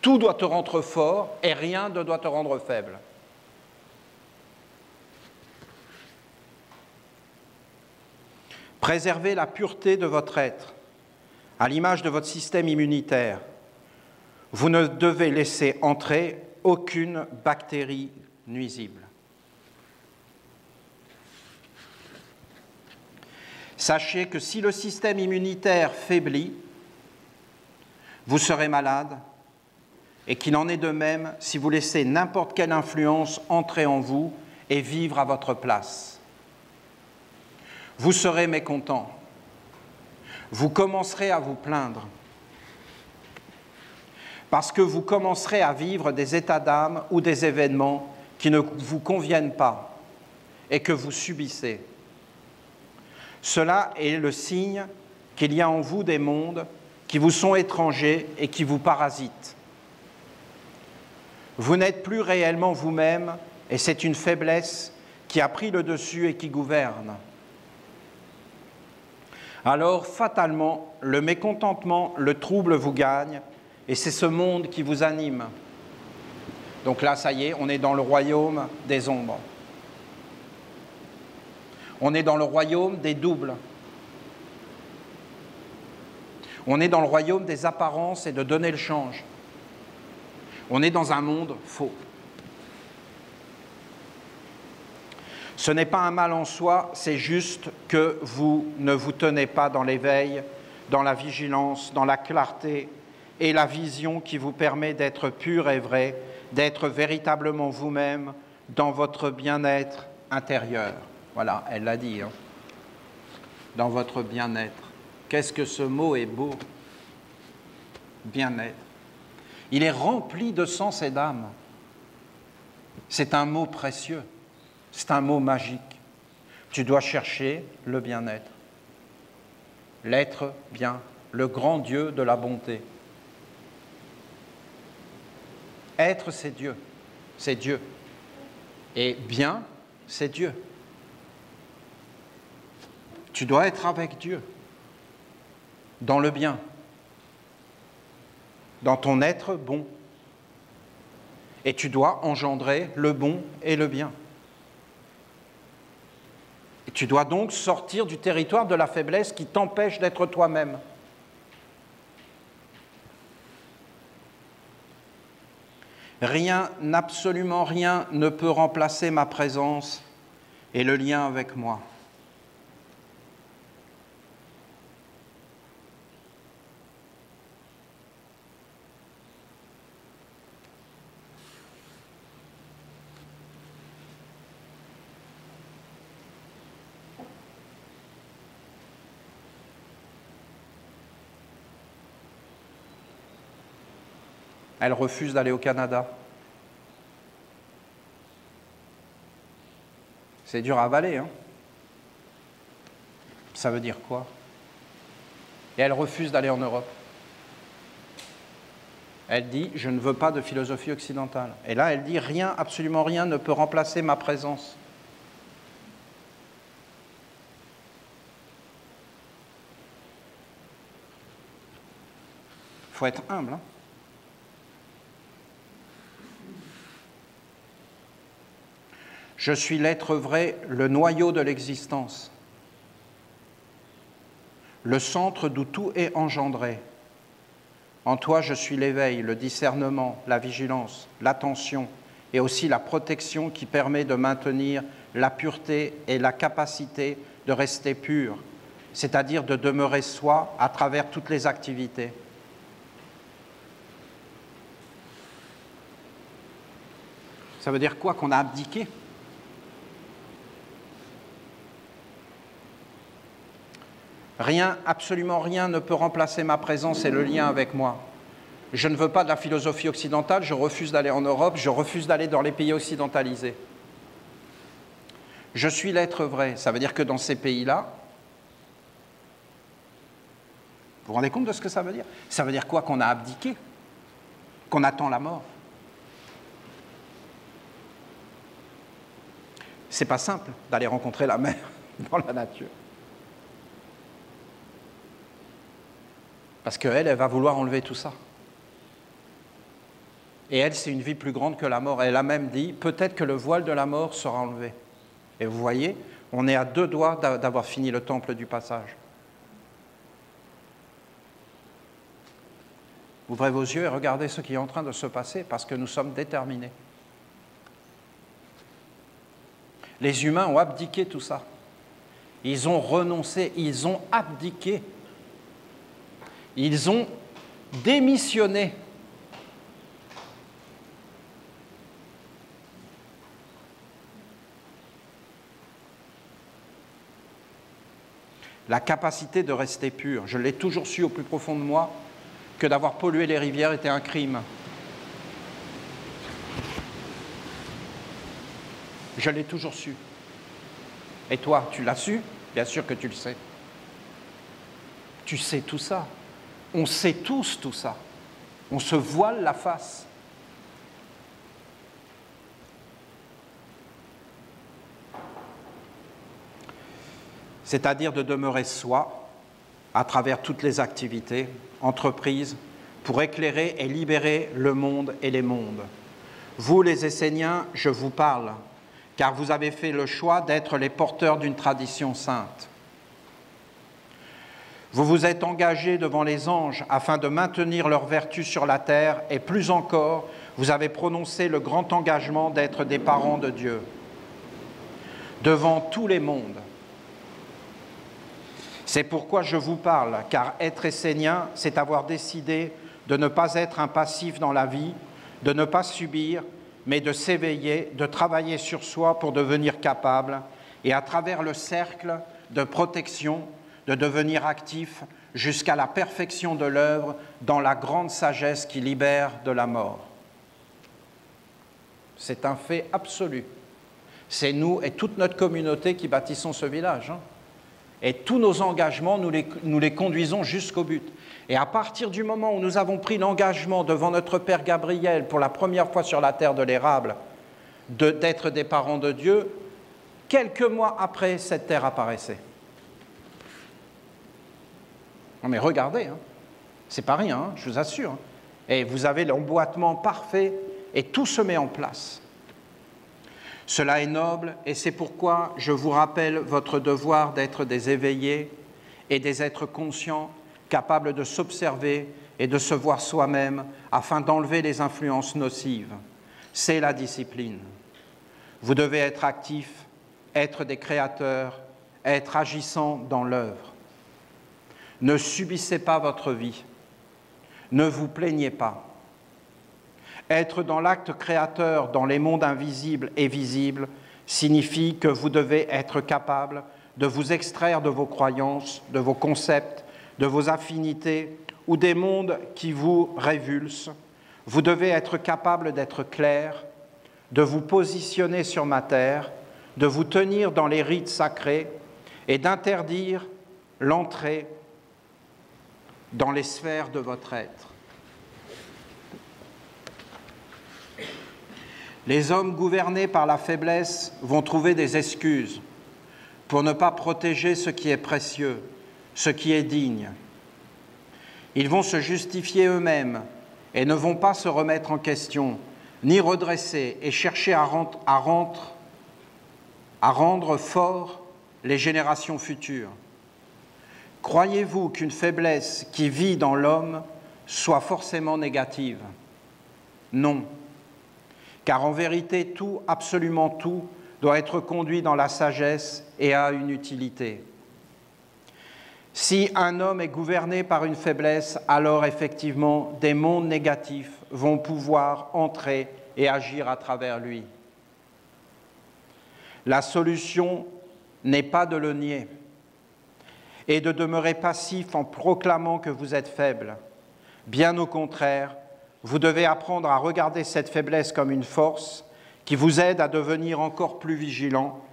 Tout doit te rendre fort et rien ne doit te rendre faible. Préservez la pureté de votre être, à l'image de votre système immunitaire. Vous ne devez laisser entrer aucune bactérie nuisible. Sachez que si le système immunitaire faiblit, vous serez malade et qu'il en est de même si vous laissez n'importe quelle influence entrer en vous et vivre à votre place. Vous serez mécontent. Vous commencerez à vous plaindre parce que vous commencerez à vivre des états d'âme ou des événements qui ne vous conviennent pas et que vous subissez. Cela est le signe qu'il y a en vous des mondes qui vous sont étrangers et qui vous parasitent. Vous n'êtes plus réellement vous-même et c'est une faiblesse qui a pris le dessus et qui gouverne. Alors, fatalement, le mécontentement, le trouble vous gagne et c'est ce monde qui vous anime. Donc là, ça y est, on est dans le royaume des ombres. On est dans le royaume des doubles. On est dans le royaume des apparences et de donner le change. On est dans un monde faux. Ce n'est pas un mal en soi, c'est juste que vous ne vous tenez pas dans l'éveil, dans la vigilance, dans la clarté et la vision qui vous permet d'être pur et vrai, d'être véritablement vous-même dans votre bien-être intérieur. Voilà, elle l'a dit, hein. Dans votre bien-être. Qu'est-ce que ce mot est beau, bien-être. Il est rempli de sens et d'âme. C'est un mot précieux, c'est un mot magique. Tu dois chercher le bien-être, l'être bien, le grand Dieu de la bonté. Être, c'est Dieu, c'est Dieu. Et bien, c'est Dieu. Tu dois être avec Dieu, dans le bien. dans ton être bon. Et tu dois engendrer le bon et le bien. Et tu dois donc sortir du territoire de la faiblesse qui t'empêche d'être toi-même. Rien, absolument rien ne peut remplacer ma présence et le lien avec moi. Elle refuse d'aller au Canada. C'est dur à avaler, hein? Ça veut dire quoi? Et elle refuse d'aller en Europe. Elle dit, je ne veux pas de philosophie occidentale. Et là, elle dit, rien, absolument rien ne peut remplacer ma présence. Il faut être humble, hein? Je suis l'être vrai, le noyau de l'existence, le centre d'où tout est engendré. En toi, je suis l'éveil, le discernement, la vigilance, l'attention et aussi la protection qui permet de maintenir la pureté et la capacité de rester pur, c'est-à-dire de demeurer soi à travers toutes les activités. Ça veut dire quoi? Qu'on a abdiqué? Rien, absolument rien ne peut remplacer ma présence et le lien avec moi. Je ne veux pas de la philosophie occidentale, je refuse d'aller en Europe, je refuse d'aller dans les pays occidentalisés. Je suis l'être vrai, ça veut dire que dans ces pays-là, vous vous rendez compte de ce que ça veut dire? Ça veut dire quoi? Qu'on a abdiqué, qu'on attend la mort. C'est pas simple d'aller rencontrer la mer dans la nature. Parce qu'elle, elle va vouloir enlever tout ça. Et elle, c'est une vie plus grande que la mort. Elle a même dit, peut-être que le voile de la mort sera enlevé. Et vous voyez, on est à 2 doigts d'avoir fini le temple du passage. Ouvrez vos yeux et regardez ce qui est en train de se passer, parce que nous sommes déterminés. Les humains ont abdiqué tout ça. Ils ont renoncé, ils ont abdiqué. Ils ont démissionné. La capacité de rester pur, je l'ai toujours su au plus profond de moi, que d'avoir pollué les rivières était un crime. Je l'ai toujours su. Et toi, tu l'as su? Bien sûr que tu le sais. Tu sais tout ça. On sait tous tout ça. On se voile la face. C'est-à-dire de demeurer soi à travers toutes les activités, entreprises, pour éclairer et libérer le monde et les mondes. Vous, les Esséniens, je vous parle, car vous avez fait le choix d'être les porteurs d'une tradition sainte. Vous vous êtes engagés devant les anges afin de maintenir leur vertu sur la terre et plus encore, vous avez prononcé le grand engagement d'être des parents de Dieu devant tous les mondes. C'est pourquoi je vous parle, car être essénien, c'est avoir décidé de ne pas être un passif dans la vie, de ne pas subir, mais de s'éveiller, de travailler sur soi pour devenir capable et à travers le cercle de protection, de devenir actif jusqu'à la perfection de l'œuvre dans la grande sagesse qui libère de la mort. C'est un fait absolu. C'est nous et toute notre communauté qui bâtissons ce village. Et tous nos engagements, nous les conduisons jusqu'au but. Et à partir du moment où nous avons pris l'engagement devant notre Père Gabriel pour la première fois sur la terre de l'érable, d'être des parents de Dieu, quelques mois après, cette terre apparaissait. Non mais regardez, c'est pas rien, je vous assure. Et vous avez l'emboîtement parfait et tout se met en place. Cela est noble et c'est pourquoi je vous rappelle votre devoir d'être des éveillés et des êtres conscients, capables de s'observer et de se voir soi-même afin d'enlever les influences nocives. C'est la discipline. Vous devez être actifs, être des créateurs, être agissants dans l'œuvre. Ne subissez pas votre vie. Ne vous plaignez pas. Être dans l'acte créateur dans les mondes invisibles et visibles signifie que vous devez être capable de vous extraire de vos croyances, de vos concepts, de vos affinités ou des mondes qui vous révulsent. Vous devez être capable d'être clair, de vous positionner sur ma terre, de vous tenir dans les rites sacrés et d'interdire l'entrée dans les sphères de votre être. Les hommes gouvernés par la faiblesse vont trouver des excuses pour ne pas protéger ce qui est précieux, ce qui est digne. Ils vont se justifier eux-mêmes et ne vont pas se remettre en question, ni redresser et chercher à rendre forts les générations futures. Croyez-vous qu'une faiblesse qui vit dans l'homme soit forcément négative? Non. Car en vérité, tout, absolument tout, doit être conduit dans la sagesse et a une utilité. Si un homme est gouverné par une faiblesse, alors effectivement, des mondes négatifs vont pouvoir entrer et agir à travers lui. La solution n'est pas de le nier et de demeurer passif en proclamant que vous êtes faible. Bien au contraire, vous devez apprendre à regarder cette faiblesse comme une force qui vous aide à devenir encore plus vigilant,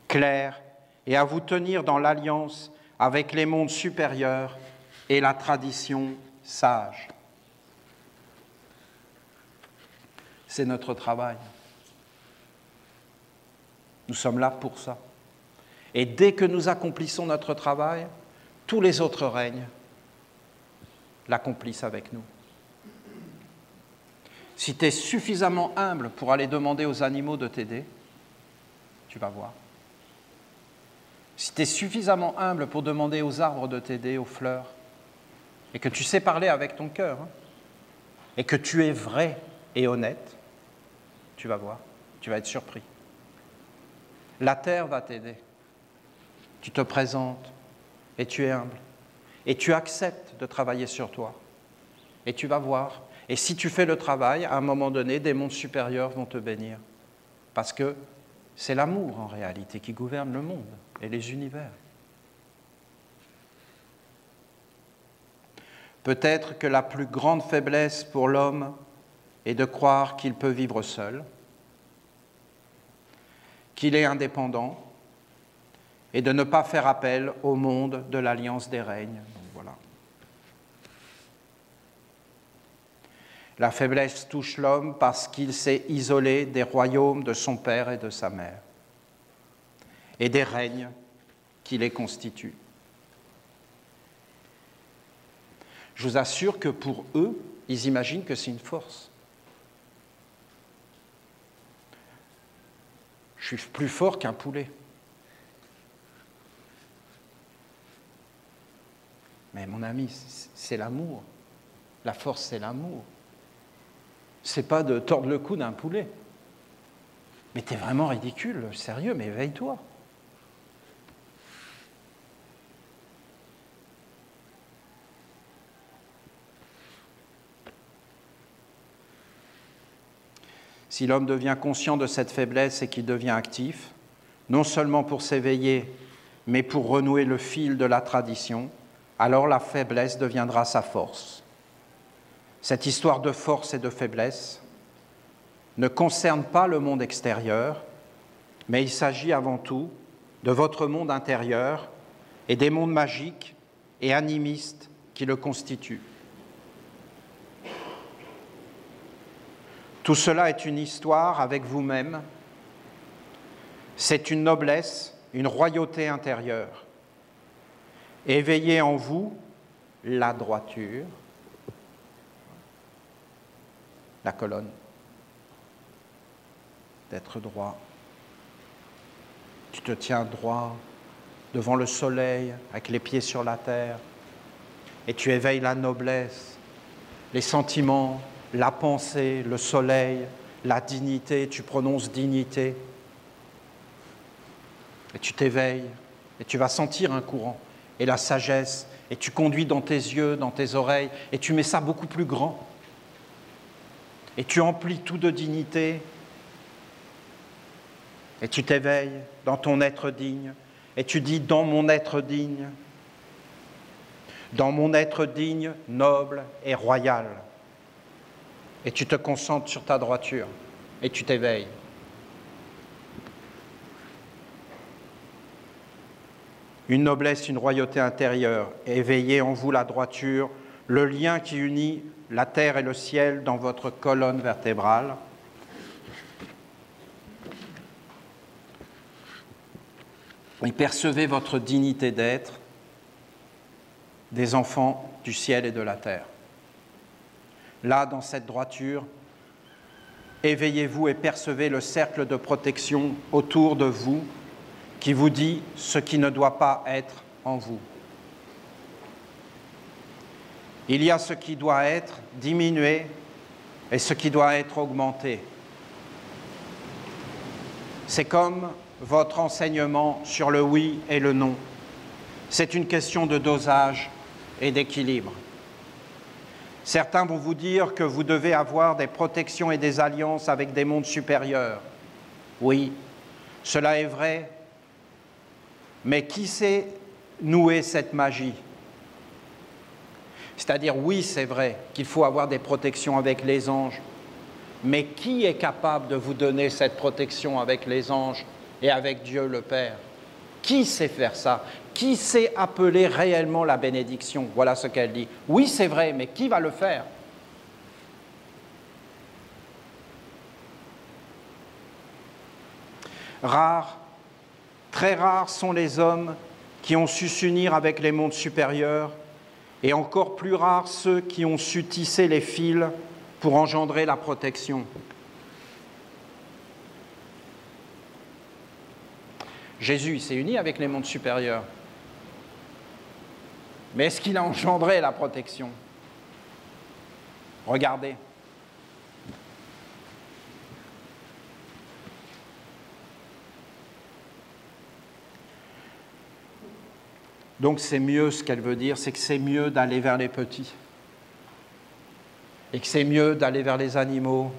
clair, et à vous tenir dans l'alliance avec les mondes supérieurs et la tradition sage. C'est notre travail. Nous sommes là pour ça. Et dès que nous accomplissons notre travail, tous les autres règnes l'accomplissent avec nous. Si tu es suffisamment humble pour aller demander aux animaux de t'aider, tu vas voir. Si tu es suffisamment humble pour demander aux arbres de t'aider, aux fleurs, et que tu sais parler avec ton cœur, et que tu es vrai et honnête, tu vas voir, tu vas être surpris. La terre va t'aider. Tu te présentes et tu es humble. Et tu acceptes de travailler sur toi. Et tu vas voir. Et si tu fais le travail, à un moment donné, des mondes supérieurs vont te bénir. Parce que c'est l'amour, en réalité, qui gouverne le monde et les univers. Peut-être que la plus grande faiblesse pour l'homme est de croire qu'il peut vivre seul, qu'il est indépendant, et de ne pas faire appel au monde de l'Alliance des règnes. Donc, voilà. La faiblesse touche l'homme parce qu'il s'est isolé des royaumes de son père et de sa mère, et des règnes qui les constituent. Je vous assure que pour eux, ils imaginent que c'est une force. Je suis plus fort qu'un poulet. Mais mon ami, c'est l'amour. La force, c'est l'amour. C'est pas de tordre le cou d'un poulet. Mais t'es vraiment ridicule, sérieux, mais éveille-toi. Si l'homme devient conscient de cette faiblesse et qu'il devient actif, non seulement pour s'éveiller, mais pour renouer le fil de la tradition, alors la faiblesse deviendra sa force. Cette histoire de force et de faiblesse ne concerne pas le monde extérieur, mais il s'agit avant tout de votre monde intérieur et des mondes magiques et animistes qui le constituent. Tout cela est une histoire avec vous-même. C'est une noblesse, une royauté intérieure. Éveillez en vous la droiture la colonne, d'être droit. Tu te tiens droit devant le soleil, avec les pieds sur la terre, et tu éveilles la noblesse, les sentiments, la pensée, le soleil, la dignité, tu prononces dignité, et tu t'éveilles, et tu vas sentir un courant, et la sagesse, et tu conduis dans tes yeux, dans tes oreilles, et tu mets ça beaucoup plus grand, et tu emplis tout de dignité, et tu t'éveilles dans ton être digne, et tu dis « dans mon être digne », dans mon être digne, noble et royal. Et tu te concentres sur ta droiture et tu t'éveilles. Une noblesse, une royauté intérieure, éveillez en vous la droiture, le lien qui unit la terre et le ciel dans votre colonne vertébrale. Et percevez votre dignité d'être des enfants du ciel et de la terre. Là, dans cette droiture, éveillez-vous et percevez le cercle de protection autour de vous qui vous dit ce qui ne doit pas être en vous. Il y a ce qui doit être diminué et ce qui doit être augmenté. C'est comme votre enseignement sur le oui et le non. C'est une question de dosage et d'équilibre. Certains vont vous dire que vous devez avoir des protections et des alliances avec des mondes supérieurs. Oui, cela est vrai, mais qui sait nouer cette magie? C'est-à-dire, oui, c'est vrai qu'il faut avoir des protections avec les anges, mais qui est capable de vous donner cette protection avec les anges et avec Dieu le Père? Qui sait faire ça? Qui sait appeler réellement la bénédiction? Voilà ce qu'elle dit. Oui, c'est vrai, mais qui va le faire? Rares, très rares sont les hommes qui ont su s'unir avec les mondes supérieurs, et encore plus rares ceux qui ont su tisser les fils pour engendrer la protection. Jésus s'est uni avec les mondes supérieurs. Mais est-ce qu'il a engendré la protection? Regardez. Donc c'est mieux, ce qu'elle veut dire, c'est que c'est mieux d'aller vers les petits. Et que c'est mieux d'aller vers les animaux,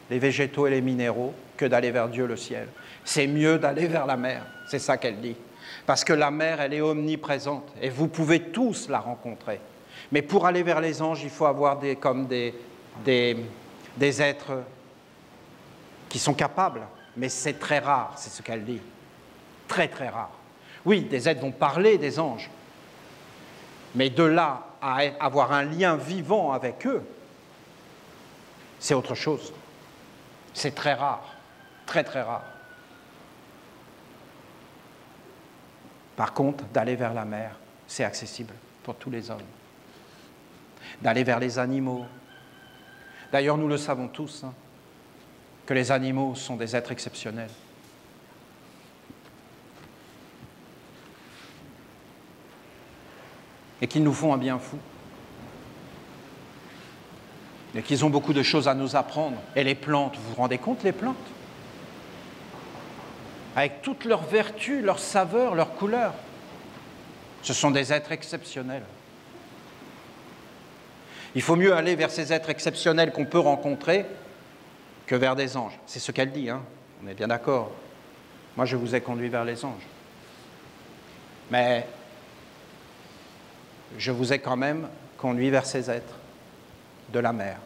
les végétaux et les minéraux, que d'aller vers Dieu le ciel. C'est mieux d'aller vers la mer, c'est ça qu'elle dit. Parce que la mer, elle est omniprésente et vous pouvez tous la rencontrer. Mais pour aller vers les anges, il faut avoir des êtres qui sont capables. Mais c'est très rare, c'est ce qu'elle dit. Très, très rare. Oui, des êtres vont parler des anges. Mais de là à avoir un lien vivant avec eux, c'est autre chose. C'est très rare. Très, très rare. Par contre, d'aller vers la mer, c'est accessible pour tous les hommes. D'aller vers les animaux. D'ailleurs, nous le savons tous, hein, que les animaux sont des êtres exceptionnels. Et qu'ils nous font un bien fou. Et qu'ils ont beaucoup de choses à nous apprendre. Et les plantes, vous vous rendez compte, les plantes? Avec toutes leurs vertus, leurs saveurs, leurs couleurs. Ce sont des êtres exceptionnels. Il faut mieux aller vers ces êtres exceptionnels qu'on peut rencontrer que vers des anges. C'est ce qu'elle dit, hein. On est bien d'accord. Moi, je vous ai conduit vers les anges. Mais je vous ai quand même conduit vers ces êtres de la mer.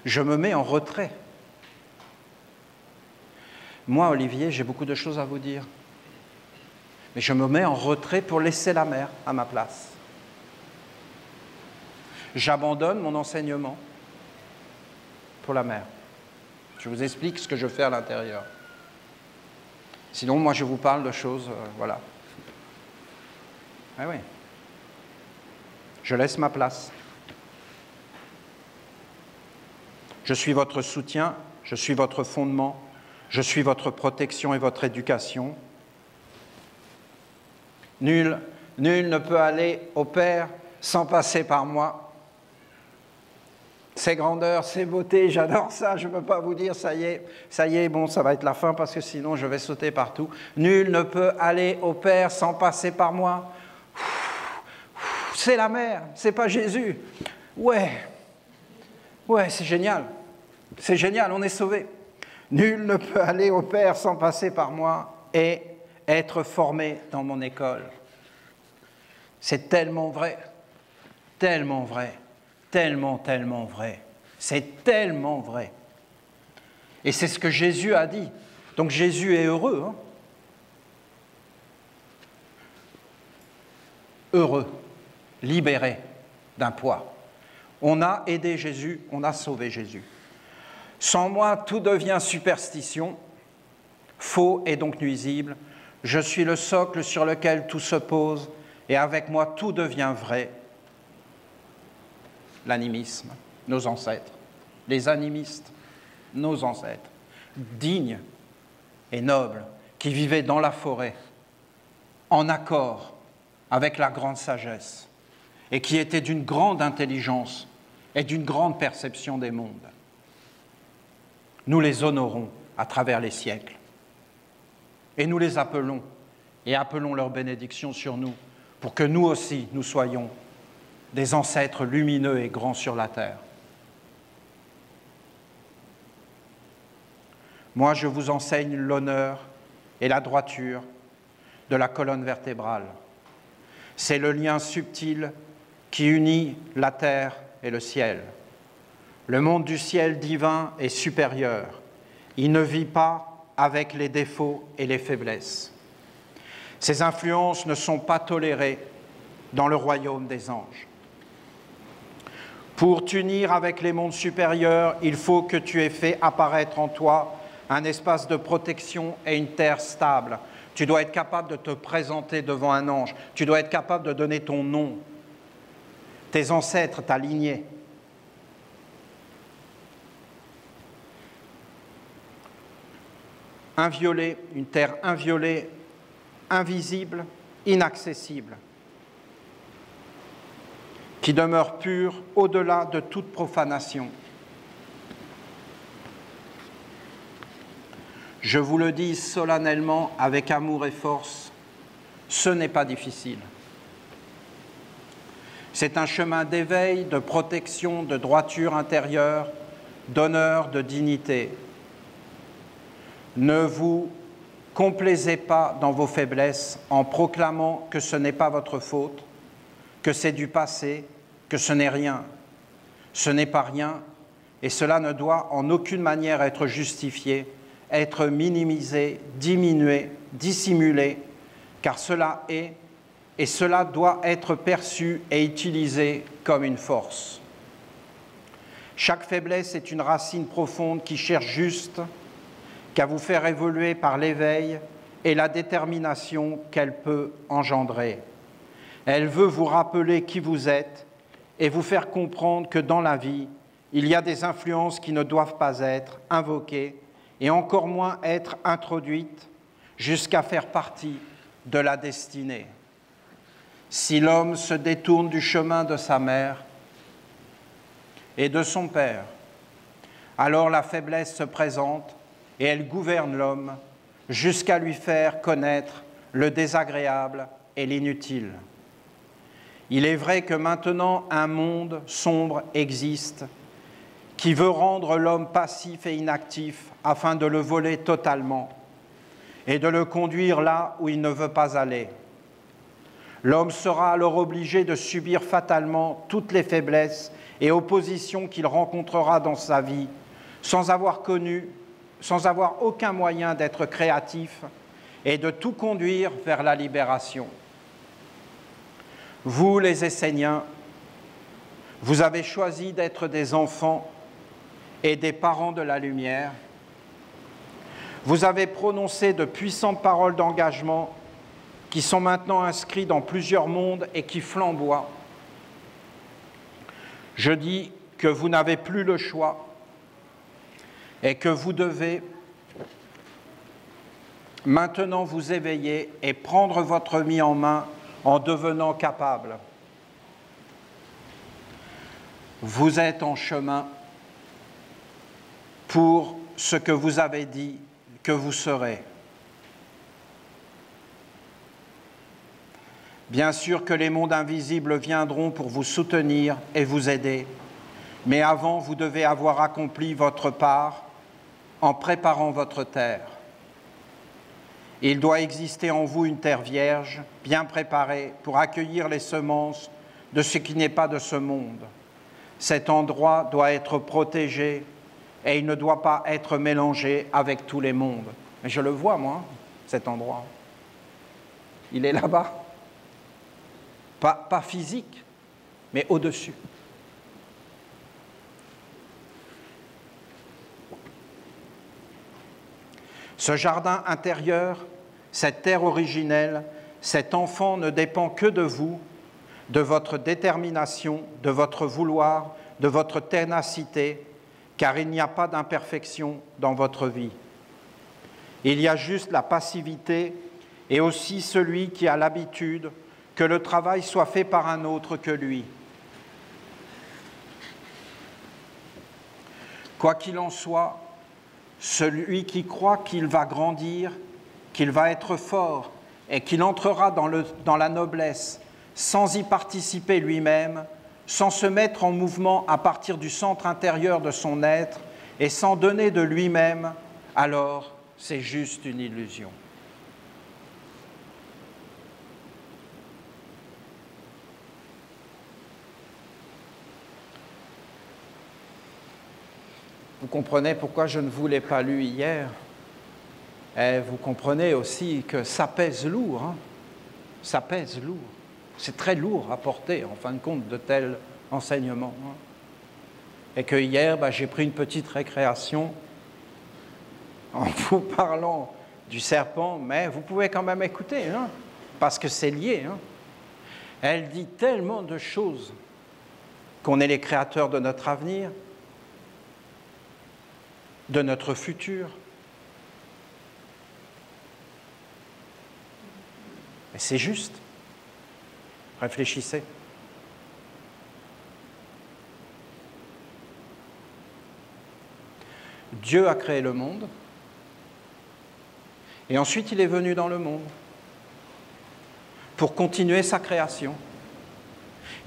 Je me mets en retrait. Moi, Olivier, j'ai beaucoup de choses à vous dire. Mais je me mets en retrait pour laisser la mer à ma place. J'abandonne mon enseignement pour la mer. Je vous explique ce que je fais à l'intérieur. Sinon, moi, je vous parle de choses, voilà. Ah oui. Je laisse ma place. Je suis votre soutien, je suis votre fondement, je suis votre protection et votre éducation. Nul ne peut aller au Père sans passer par moi. Ces grandeurs, ces beautés, j'adore ça, je ne peux pas vous dire, ça y est, bon, ça va être la fin parce que sinon je vais sauter partout. Nul ne peut aller au Père sans passer par moi. C'est la mère, c'est pas Jésus. Ouais, c'est génial, on est sauvés. Nul ne peut aller au Père sans passer par moi et être formé dans mon école. C'est tellement vrai, tellement vrai. Tellement vrai. C'est tellement vrai. Et c'est ce que Jésus a dit. Donc Jésus est heureux. Hein? Heureux, libéré d'un poids. On a aidé Jésus, on a sauvé Jésus. Sans moi, tout devient superstition, faux et donc nuisible. Je suis le socle sur lequel tout se pose, et avec moi, tout devient vrai. L'animisme, nos ancêtres, les animistes, nos ancêtres, dignes et nobles, qui vivaient dans la forêt, en accord avec la grande sagesse, et qui étaient d'une grande intelligence et d'une grande perception des mondes. Nous les honorons à travers les siècles, et nous les appelons, et appelons leur bénédiction sur nous, pour que nous aussi, nous soyons des ancêtres lumineux et grands sur la terre. Moi, je vous enseigne l'honneur et la droiture de la colonne vertébrale. C'est le lien subtil qui unit la terre et le ciel. Le monde du ciel divin est supérieur. Il ne vit pas avec les défauts et les faiblesses. Ces influences ne sont pas tolérées dans le royaume des anges. Pour t'unir avec les mondes supérieurs, il faut que tu aies fait apparaître en toi un espace de protection et une terre stable. Tu dois être capable de te présenter devant un ange. Tu dois être capable de donner ton nom, tes ancêtres, ta lignée. Inviolée, une terre inviolée, invisible, inaccessible, qui demeure pure au-delà de toute profanation. Je vous le dis solennellement avec amour et force, ce n'est pas difficile. C'est un chemin d'éveil, de protection, de droiture intérieure, d'honneur, de dignité. Ne vous complaisez pas dans vos faiblesses en proclamant que ce n'est pas votre faute, que c'est du passé, que ce n'est rien. Ce n'est pas rien, et cela ne doit en aucune manière être justifié, être minimisé, diminué, dissimulé, car cela est, et cela doit être perçu et utilisé comme une force. Chaque faiblesse est une racine profonde qui cherche juste qu'à vous faire évoluer par l'éveil et la détermination qu'elle peut engendrer. Elle veut vous rappeler qui vous êtes et vous faire comprendre que dans la vie, il y a des influences qui ne doivent pas être invoquées et encore moins être introduites jusqu'à faire partie de la destinée. Si l'homme se détourne du chemin de sa mère et de son père, alors la faiblesse se présente et elle gouverne l'homme jusqu'à lui faire connaître le désagréable et l'inutile. Il est vrai que maintenant un monde sombre existe qui veut rendre l'homme passif et inactif afin de le voler totalement et de le conduire là où il ne veut pas aller. L'homme sera alors obligé de subir fatalement toutes les faiblesses et oppositions qu'il rencontrera dans sa vie sans avoir aucun moyen d'être créatif et de tout conduire vers la libération. Vous, les Esséniens, vous avez choisi d'être des enfants et des parents de la lumière. Vous avez prononcé de puissantes paroles d'engagement qui sont maintenant inscrits dans plusieurs mondes et qui flamboient. Je dis que vous n'avez plus le choix et que vous devez maintenant vous éveiller et prendre votre vie en main en devenant capable. Vous êtes en chemin pour ce que vous avez dit que vous serez. Bien sûr que les mondes invisibles viendront pour vous soutenir et vous aider, mais avant, vous devez avoir accompli votre part en préparant votre terre. Il doit exister en vous une terre vierge, bien préparée pour accueillir les semences de ce qui n'est pas de ce monde. Cet endroit doit être protégé et il ne doit pas être mélangé avec tous les mondes. Mais je le vois, moi, cet endroit. Il est là-bas. Pas physique, mais au-dessus. Ce jardin intérieur, cette terre originelle, cet enfant ne dépend que de vous, de votre détermination, de votre vouloir, de votre ténacité, car il n'y a pas d'imperfection dans votre vie. Il y a juste la passivité et aussi celui qui a l'habitude que le travail soit fait par un autre que lui. Quoi qu'il en soit, celui qui croit qu'il va grandir, qu'il va être fort et qu'il entrera dans la noblesse sans y participer lui-même, sans se mettre en mouvement à partir du centre intérieur de son être et sans donner de lui-même, alors c'est juste une illusion. Vous comprenez pourquoi je ne vous l'ai pas lu hier. Et vous comprenez aussi que ça pèse lourd. Hein? Ça pèse lourd. C'est très lourd à porter, en fin de compte, de tels enseignements. Hein? Et que hier, j'ai pris une petite récréation en vous parlant du serpent, mais vous pouvez quand même écouter, hein? Parce que c'est lié. Hein? Elle dit tellement de choses, qu'on est les créateurs de notre avenir, de notre futur. Et c'est juste. Réfléchissez. Dieu a créé le monde, et ensuite il est venu dans le monde pour continuer sa création.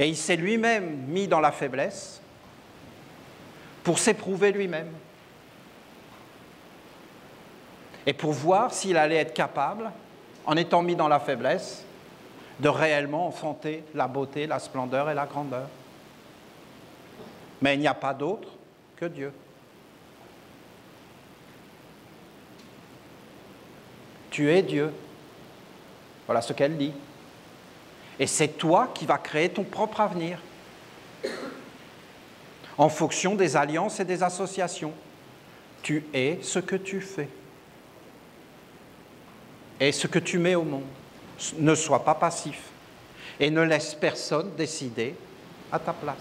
Et il s'est lui-même mis dans la faiblesse pour s'éprouver lui-même. Et pour voir s'il allait être capable, en étant mis dans la faiblesse, de réellement enfanter la beauté, la splendeur et la grandeur. Mais il n'y a pas d'autre que Dieu. Tu es Dieu. Voilà ce qu'elle dit. Et c'est toi qui vas créer ton propre avenir, en fonction des alliances et des associations. Tu es ce que tu fais. Et ce que tu mets au monde. Ne sois pas passif et ne laisse personne décider à ta place.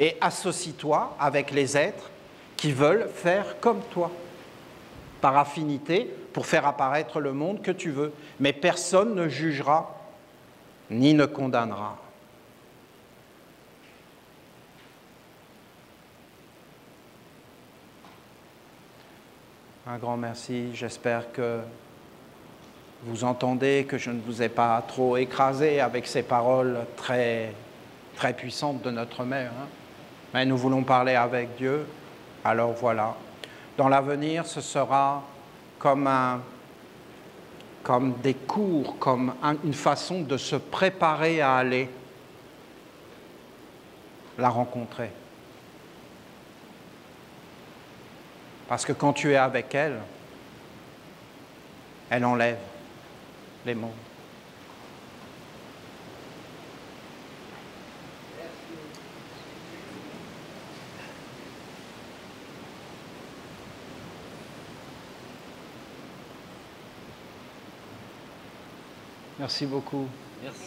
Et associe-toi avec les êtres qui veulent faire comme toi, par affinité, pour faire apparaître le monde que tu veux. Mais personne ne jugera ni ne condamnera. Un grand merci. J'espère que vous entendez, que je ne vous ai pas trop écrasé avec ces paroles très, très puissantes de notre Mère. Hein. Mais nous voulons parler avec Dieu. Alors voilà. Dans l'avenir, ce sera comme des cours, comme une façon de se préparer à aller la rencontrer. Parce que quand tu es avec elle, elle enlève les mondes.
Merci beaucoup.